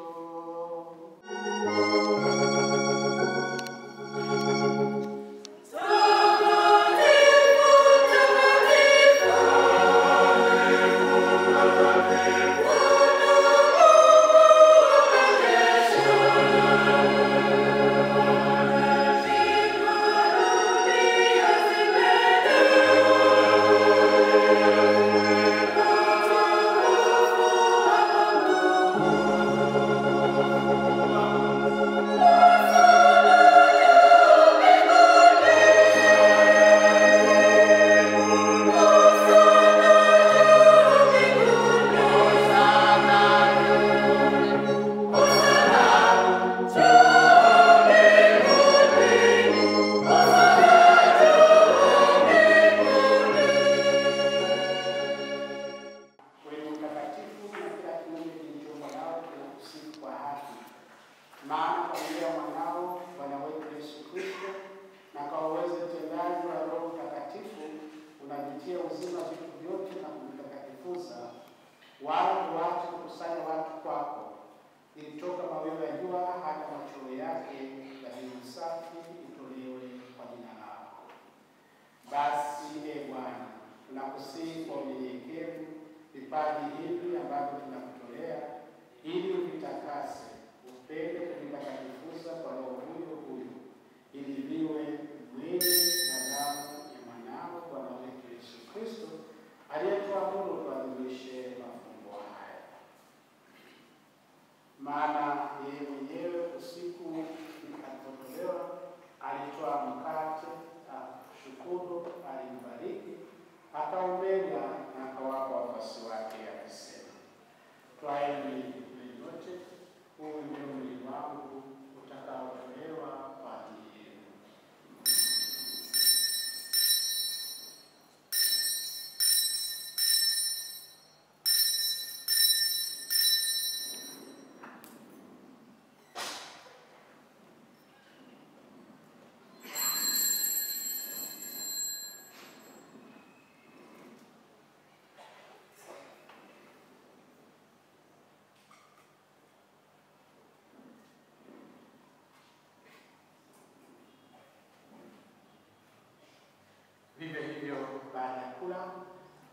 Vivyo hivyo baada ya kula,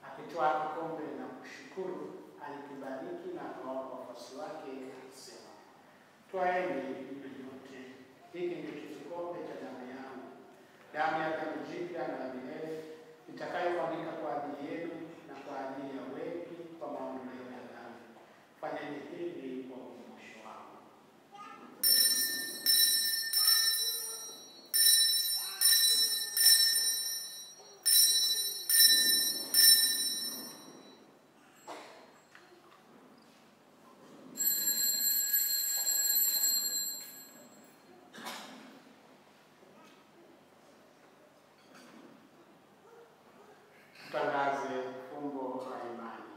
akitwaa kikombe na kushukuru, alikibariki na akawapa wafuasi wake akisema, twaeni mnywe nyote, hiki ndicho kikombe cha damu yangu, damu ya agano jipya na la milele, itakayomwagika kwa ajili yenu na kwa ajili ya wengi kwa maondoleo ya dhambi. Fanyeni hivi kwa ukumbusho wangu. Tutangaze fumbo la imani.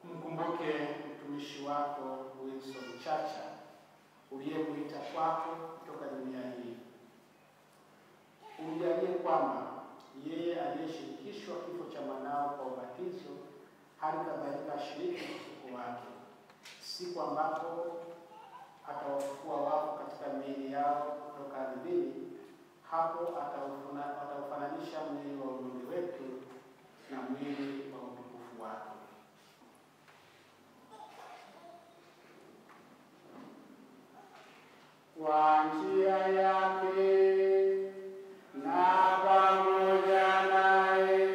Mkumbuke mtumishi wako Wilson Chacha uliyemwita kwako kutoka dunia hii. Umjalie kwamba yeye aliyeshirikishwa kifo cha mwanao kwa ubatizo hali kadhalika ashiriki ufufuko wake, siku ambapo atawafufua wafu katika miili yao kutoka ardhini, Hapo ataufananisha mwili wa unyonge wetu na mwili wa utukufu wake. Kwa njia yake na pamoja naye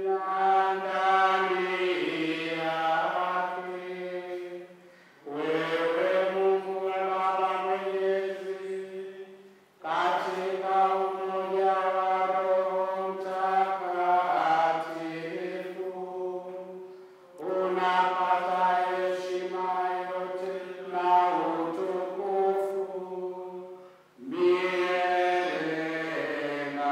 na ndani yake, wewe Mungu Baba Mwenyezi, katika umoja wa Roho Mtakatifu, unapata heshima yote na utukufu milele na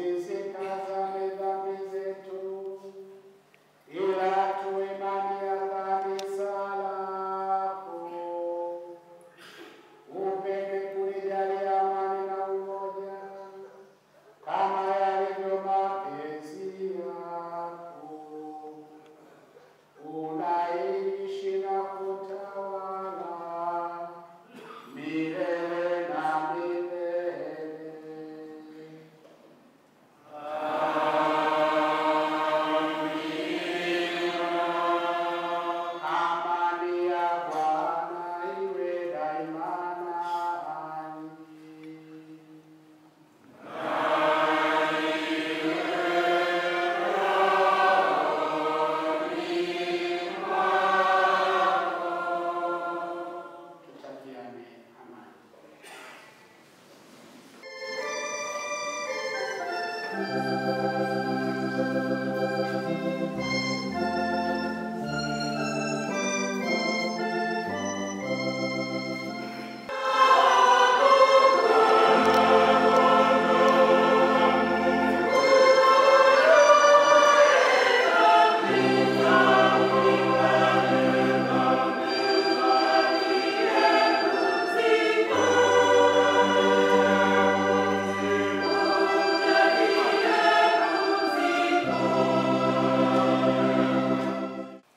usizitazame dhambi zetu, ila tu imani ya kanisa lako. Upende kulijalia amani na umoja, kama yalivyo mapenzi yako. Unaishi na kutawala milele na milele. Amani ya Bwana iwe daima nanyi. Tutakiane amani.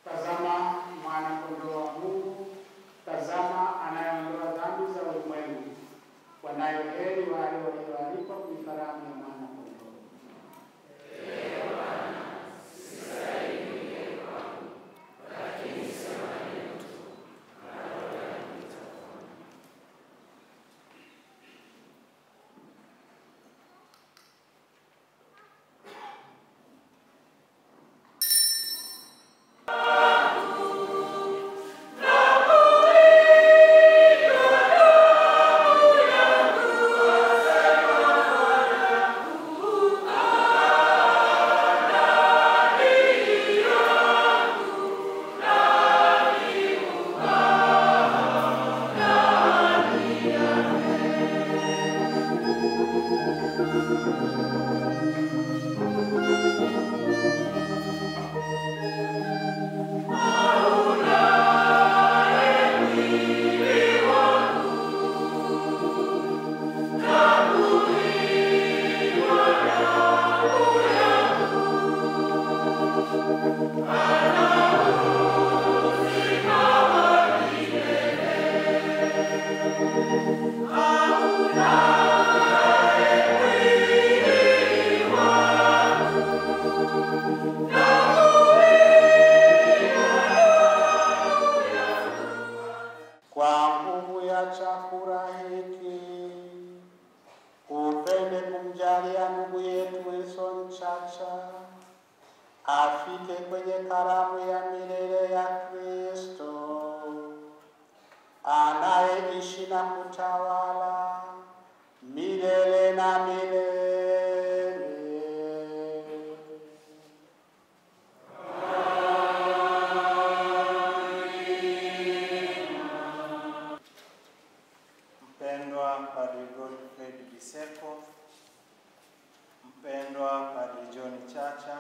Tazama mwana-kondoo wa Mungu, tazama anayeondoa dhambi za ulimwengu. Wanayo heri wale walioalikwa kwenye karamu ya mwana-kondoo. Kwa nguvu ya chakula hiki upende kumjalia ndugu yetu Wilson Chacha afike kwenye karamu ya milele ya Kristo, anayeishi na kutawala milele na milele. Mpendwa Padre Godfrey Biseko, mpendwa Padre John Chacha,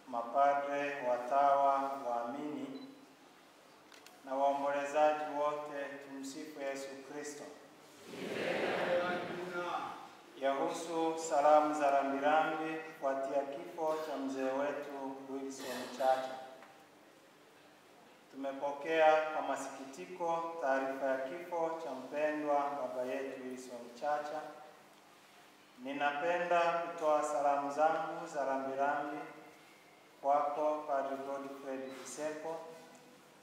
mapadre, watawa, waamini na waombolezaji wote, tumsifu Yesu Kristo. Yahusu salamu za rambirambi tumepokea kwa masikitiko taarifa ya kifo cha mpendwa baba yetu Wilson Chacha. Ninapenda kutoa salamu zangu za rambirambi kwako Padre Godfrey Kisepo,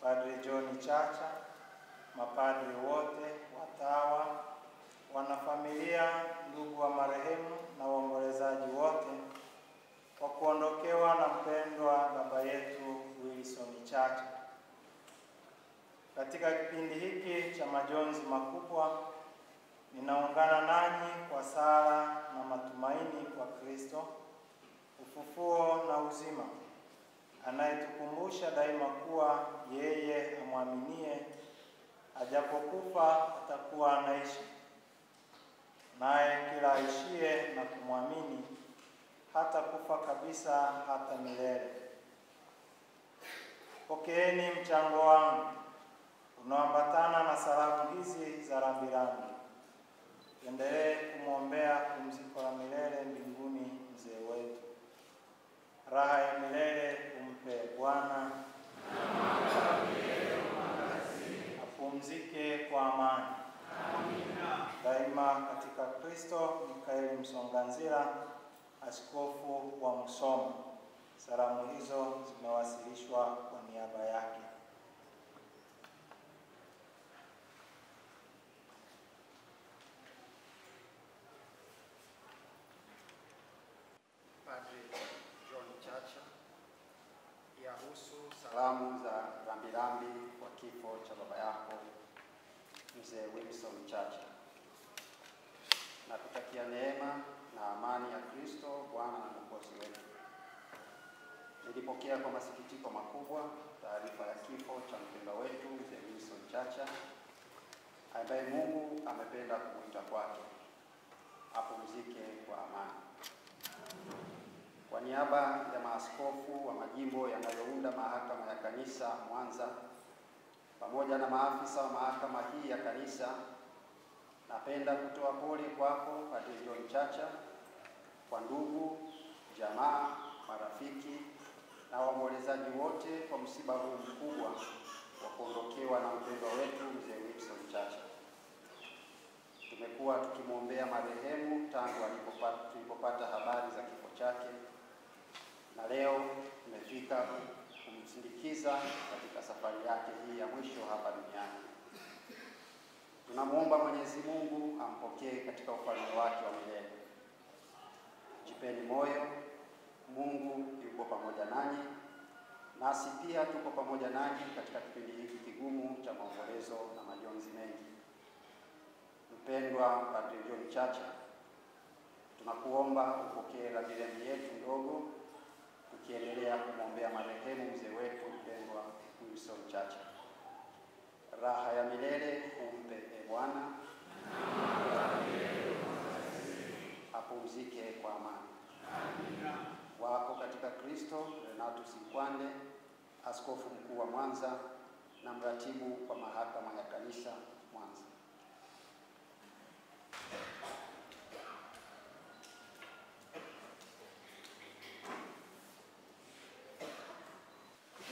Padre John Chacha, mapadri wote, watawa, wanafamilia, ndugu wa marehemu na waombolezaji wote kwa kuondokewa na mpendwa baba yetu Wilson Chacha. Katika kipindi hiki cha majonzi makubwa, ninaungana nanyi kwa sala na matumaini kwa Kristo, ufufuo na uzima, anayetukumbusha daima kuwa yeye amwaminie ajapokufa atakuwa anaishi, naye kila aishie na kumwamini hata kufa kabisa hata milele. Pokeeni mchango wangu unaoambatana na salamu hizi za rambirambi. Endelee kumwombea pumziko la milele mbinguni mzee wetu. Raha ya milele umpe Bwana, apumzike kwa amani. Daima katika Kristo. Mikaeli Msonganzila, askofu wa Musoma. Salamu hizo zimewasilishwa kwa niaba yake. Padre John Chacha yahusu salamu za rambirambi kwa kifo cha baba yako mzee Wilson Chacha. Na kutakia neema na amani ya Kristo Bwana na Mwokozi wetu. Nilipokea kwa masikitiko makubwa taarifa ya kifo cha mpendwa wetu mzee Wilson Chacha, ambaye Mungu amependa kumuita kwake. Apumzike kwa amani. Kwa niaba ya maaskofu wa majimbo yanayounda mahakama ya kanisa Mwanza pamoja na maafisa wa mahakama hii ya kanisa, napenda kutoa pole kwako Padre John Chacha, kwa ndugu, jamaa, marafiki na waombolezaji wote kwa msiba huu mkubwa wa kuondokewa na mpendwa wetu mzee Wilson Chacha. Tumekuwa tukimwombea marehemu tangu tulipopata habari za kifo chake, na leo tumefika kumsindikiza katika safari yake hii ya mwisho hapa duniani. Tunamwomba Mwenyezi Mungu ampokee katika ufalme wake wa milele. Jipeni moyo, Mungu yuko pamoja nanyi, nasi pia tuko pamoja nanyi katika kipindi hiki kigumu cha maombolezo na majonzi mengi. Mpendwa Padre John Chacha, tunakuomba upokee rambirambi yetu ndogo, tukiendelea kumwombea marehemu mzee wetu mpendwa Wilson Chacha. Raha ya milele umpe Bwana, apumzike kwa amani. Wako katika Kristo Renatus Nkwande, askofu mkuu wa Mwanza na mratibu wa mahakama ya kanisa Mwanza.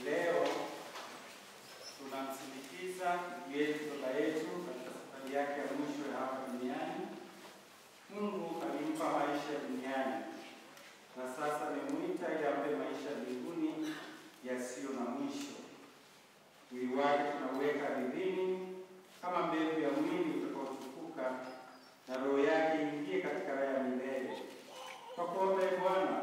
Leo tunamsindikiza yetu baba yetu katika safari yake ya mwisho ya hapa duniani. Mungu alimpa maisha duniani na sasa amemuita ili ampe maisha mbinguni yasiyo na mwisho. Mwili wake tunauweka ardhini kama mbegu ya mwili utakaotukuka, na roho yake ingie katika raha ya milele. Kwa kuomba Bwana,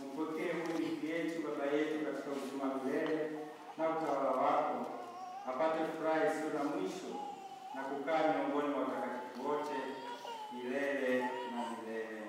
umpokee huyu ndugu yetu baba yetu katika uzima milele na utawala wako, apate furaha isiyo na mwisho na kukaa miongoni mwa watakatifu wote milele na milele.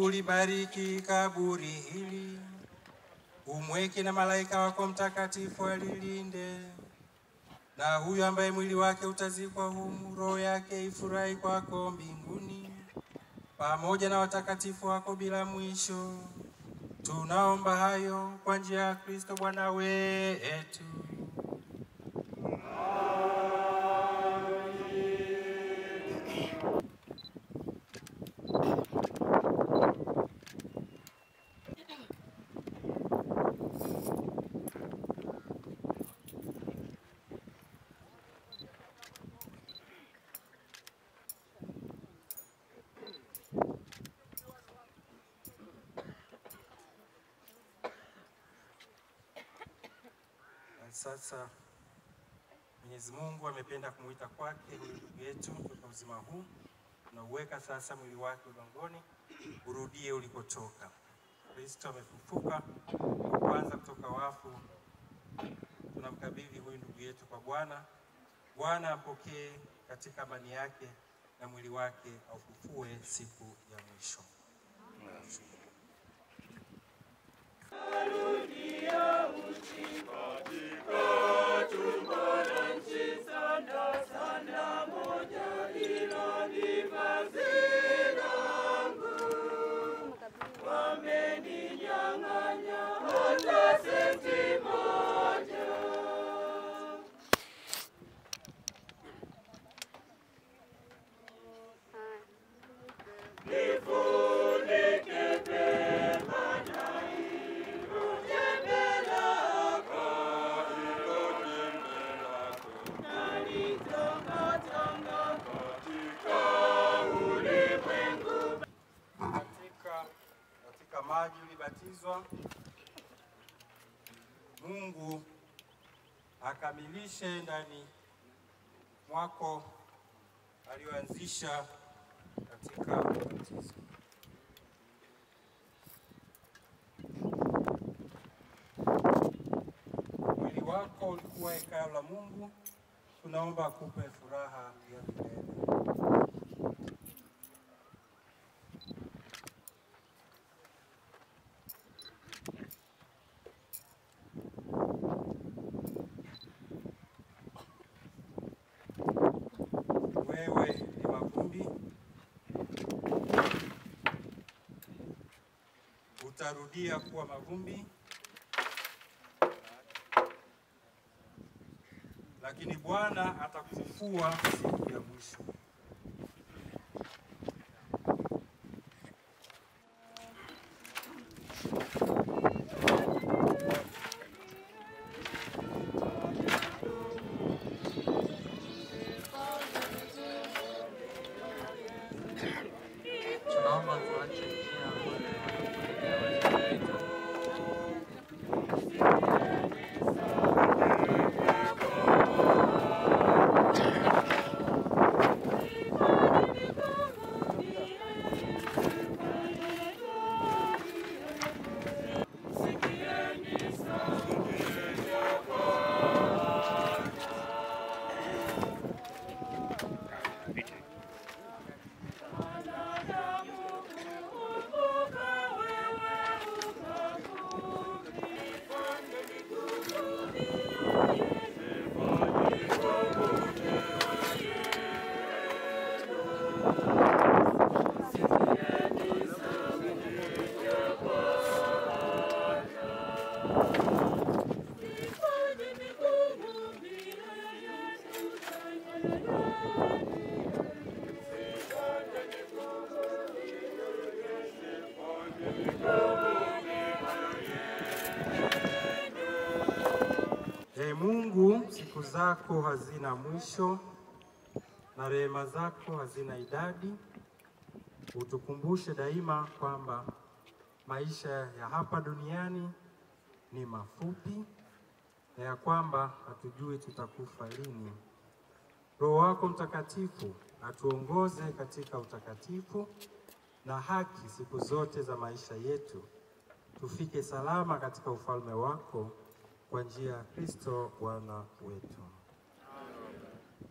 Mungu libariki kaburi hili, umweke na malaika wako mtakatifu alilinde, na huyo ambaye mwili wake utazikwa humu, roho yake ifurahi kwako mbinguni, pamoja na watakatifu wako bila mwisho. Tunaomba hayo kwa njia ya Kristo Bwana wetu. Sasa Mwenyezi Mungu amependa kumuita kwake huyu ndugu yetu kwa uzima huu. Tunauweka sasa mwili wake udongoni, urudie ulikotoka. Kristo amefufuka kwanza kutoka wafu. Tunamkabidhi huyu ndugu yetu kwa Bwana. Bwana apokee katika amani yake na mwili wake aufufue siku ya mwisho. Maji ulibatizwa, Mungu akamilishe ndani mwako alioanzisha katika ubatizo. Mwili wako ulikuwa hekalu la Mungu, tunaomba akupe furaha ya milele. Wewe ni mavumbi, utarudia kuwa mavumbi, lakini Bwana atakufufua siku ya mwisho. Tunaomba tuache njia Mungu, siku zako hazina mwisho na rehema zako hazina idadi. Utukumbushe daima kwamba maisha ya hapa duniani ni mafupi na ya kwamba hatujui tutakufa lini. Roho wako Mtakatifu atuongoze katika utakatifu na haki siku zote za maisha yetu, tufike salama katika ufalme wako kwa njia ya Kristo Bwana wetu.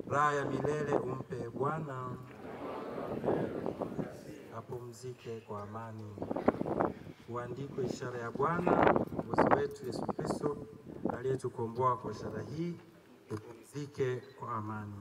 Raha ya milele umpe Bwana, apumzike kwa amani. Uandikwe ishara ya Bwana Mwokozi wetu Yesu Kristo aliyetukomboa kwa ishara hii, upumzike kwa amani.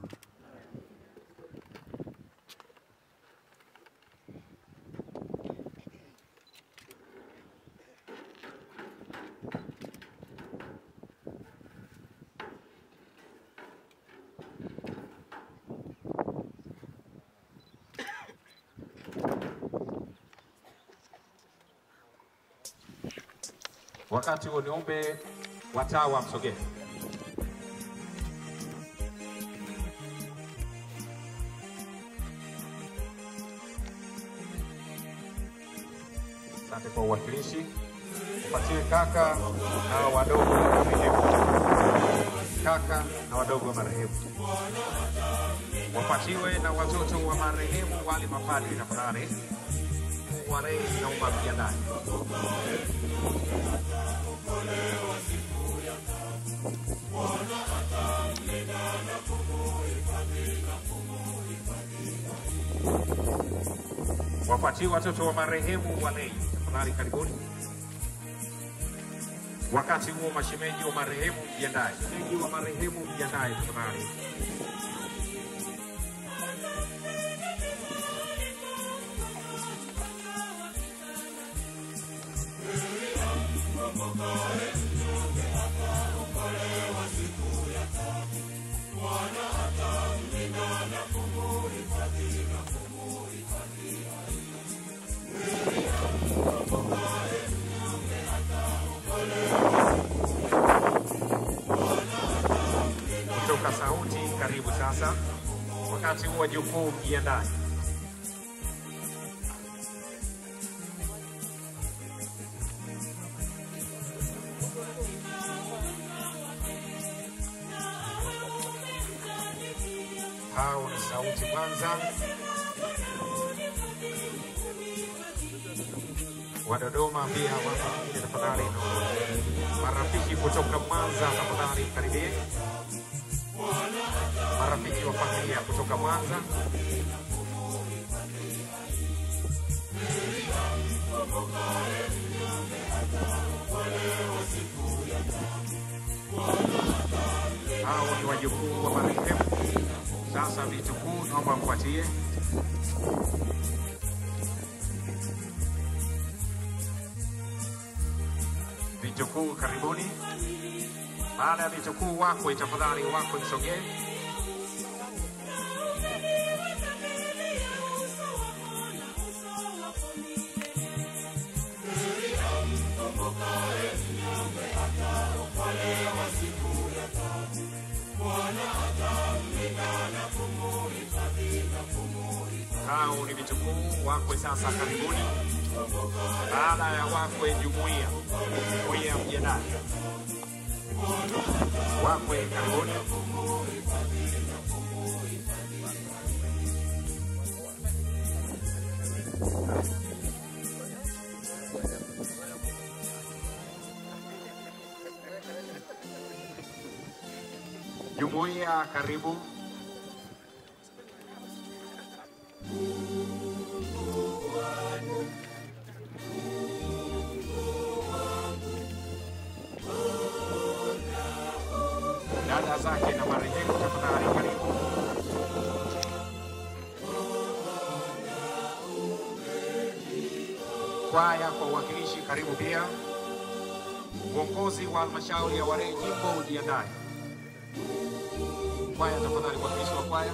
Wakati huo niombe watawa msogee. Asante kwa uwakilishi. Upatie kaka na wadogo wa marehemu. Kaka na wadogo wa marehemu. Wapatiwe na watoto wa marehemu wale mapadri na padre. Wale naomba mjiandae. Wapatiwe watoto wa marehemu walei. Tafadhali karibuni. Wakati huo mashemeji wa marehemu mjiandae. Mashemeji wa marehemu mjiandae tafadhali. Kutoka sauti karibu sasa. Wakati huo jukwaa mjiandae. Hao ni sauti kwanza. Wa Dodoma pia wapo tafadhali. Marafiki kutoka Mwanza tafadhali karibie. Marafiki wa familia kutoka Mwanza. Hao ni wajukuu wa marehemu. Sasa vitukuu naomba mfuatie. Vitukuu karibuni. Baada ya vitukuu wako tafadhali wako msogee. Hao ni vitukuu wakwe sasa karibuni. Baada ya wakwe jumuiya. Jumuiya mjiandae. Wakwe karibuni. Jumuiya karibu. Dada zake na marehemu tafadhali karibu. Kwaya kwa uwakilishi karibu pia. Uongozi wa halmashauri ya Walei jimbo ujiandae. Kwaya tafadhali, uwakilishi wa kwaya.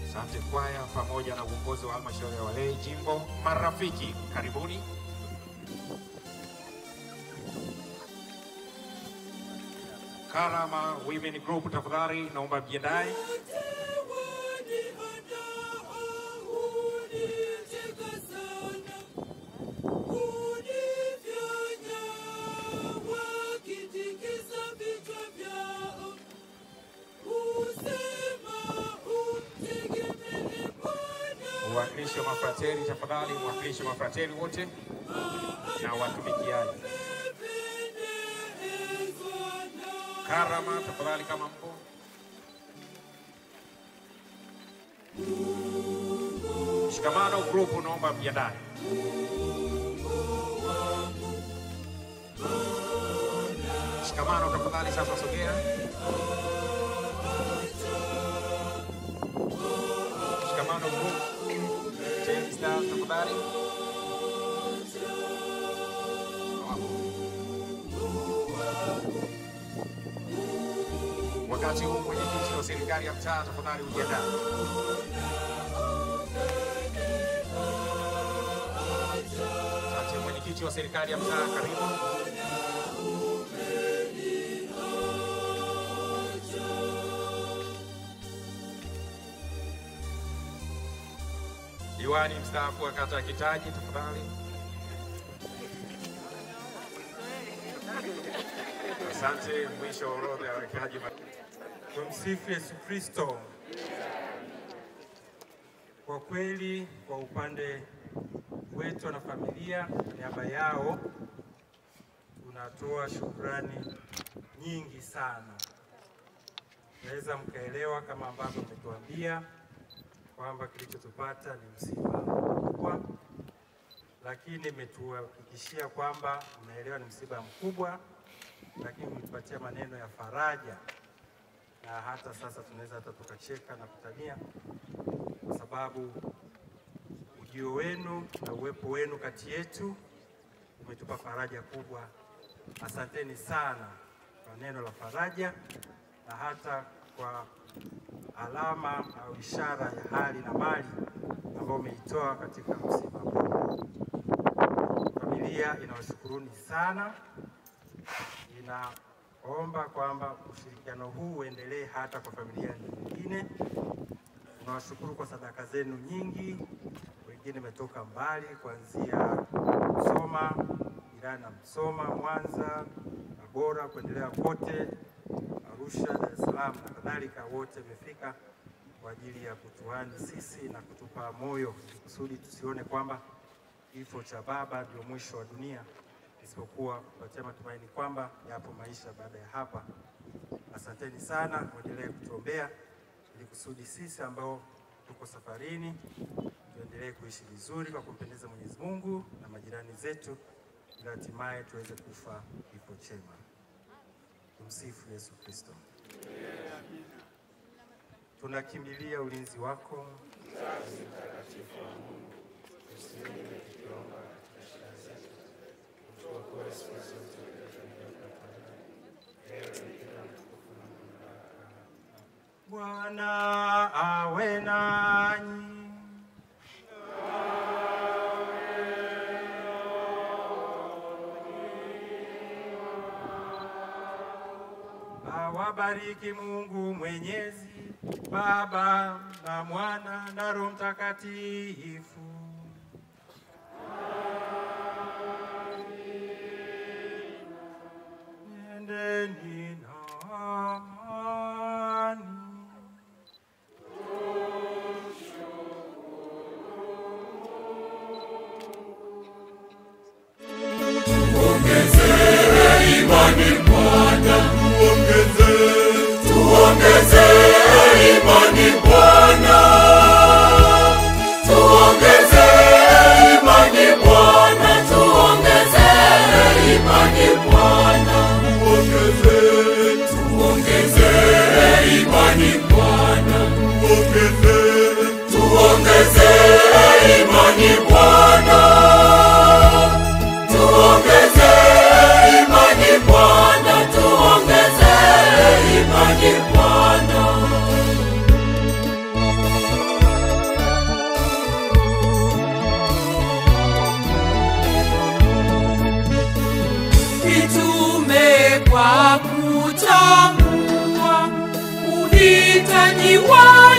Asante kwaya pamoja na uongozi wa halmashauri ya Walei jimbo. Marafiki karibuni. Karama Women Group tafadhali naomba mjiandae. mwakilishi wa mafrateri tafadhali, mwakilishi wa mafrateri wote na watumikiaji. Karama tafadhali kama mpo. Shikamano group naomba mjiandae. Shikamano tafadhali sasa sogea. Shikamano group. James down tafadhali. Wakati huu mwenyekiti wa serikali ya mtaa tafadhali ujiandae. Asante mwenyekiti wa serikali ya mtaa, karibu. Diwani mstaafu wa kata ya Kitaji tafadhali. Asante, mwisho wa orodha ya wawekaji. Tumsifu Yesu Kristo. Kwa kweli, kwa upande wetu na familia, niaba yao tunatoa shukrani nyingi sana. Naweza mkaelewa kama ambavyo umetuambia kwamba kilichotupata ni msiba mkubwa, lakini umetuhakikishia kwamba mnaelewa ni msiba mkubwa, lakini mtupatia maneno ya faraja, na hata sasa tunaweza hata tukacheka na kutania kwa sababu ujio wenu na uwepo wenu kati yetu umetupa faraja kubwa. Asanteni sana kwa neno la faraja na hata kwa alama au ishara ya hali na mali ambayo umeitoa katika msiba huu. Familia inawashukuruni sana. Inaomba kwamba ushirikiano huu uendelee hata kwa familia nyingine. Tunawashukuru kwa sadaka zenu nyingi. Wengine umetoka mbali kuanzia Msoma, Irani na Msoma, Mwanza, Tabora, kuendelea kote, Arusha, Dar es Salaam na kadhalika, wote wamefika kwa ajili ya kutuhani sisi na kutupa moyo kusudi tusione kwamba kifo cha baba ndio mwisho wa dunia, isipokuwa kupatia matumaini kwamba yapo maisha baada ya hapa. Asanteni sana, muendelee kutuombea ili kusudi sisi ambao tuko safarini tuendelee kuishi vizuri kwa kumpendeza Mwenyezi Mungu na majirani zetu, ili hatimaye tuweze kufa kifo chema. Tumsifu Yesu Kristo. Tunakimbilia ulinzi wako, mzazi mtakatifu wa Mungu. Tusiende tukiomba katika shida zetu, tuokoe siku zote katika hatari. Ewe Bikira mtukufu na mamlaka. Bwana awe nanyi. Awabariki Mungu Mwenyezi, Baba na Mwana na Roho Mtakatifu. Nendeni na amani. Tuongezee imani Bwana, tuongezee imani Bwana, tuongezee imani Bwana, tuongezee imani Bwana, tuongezee imani Bwana, tuongezee imani Bwana, tuongezee imani Bwana, tuongezee imani Bwana. Mitume kwa kutambua uhitaji wa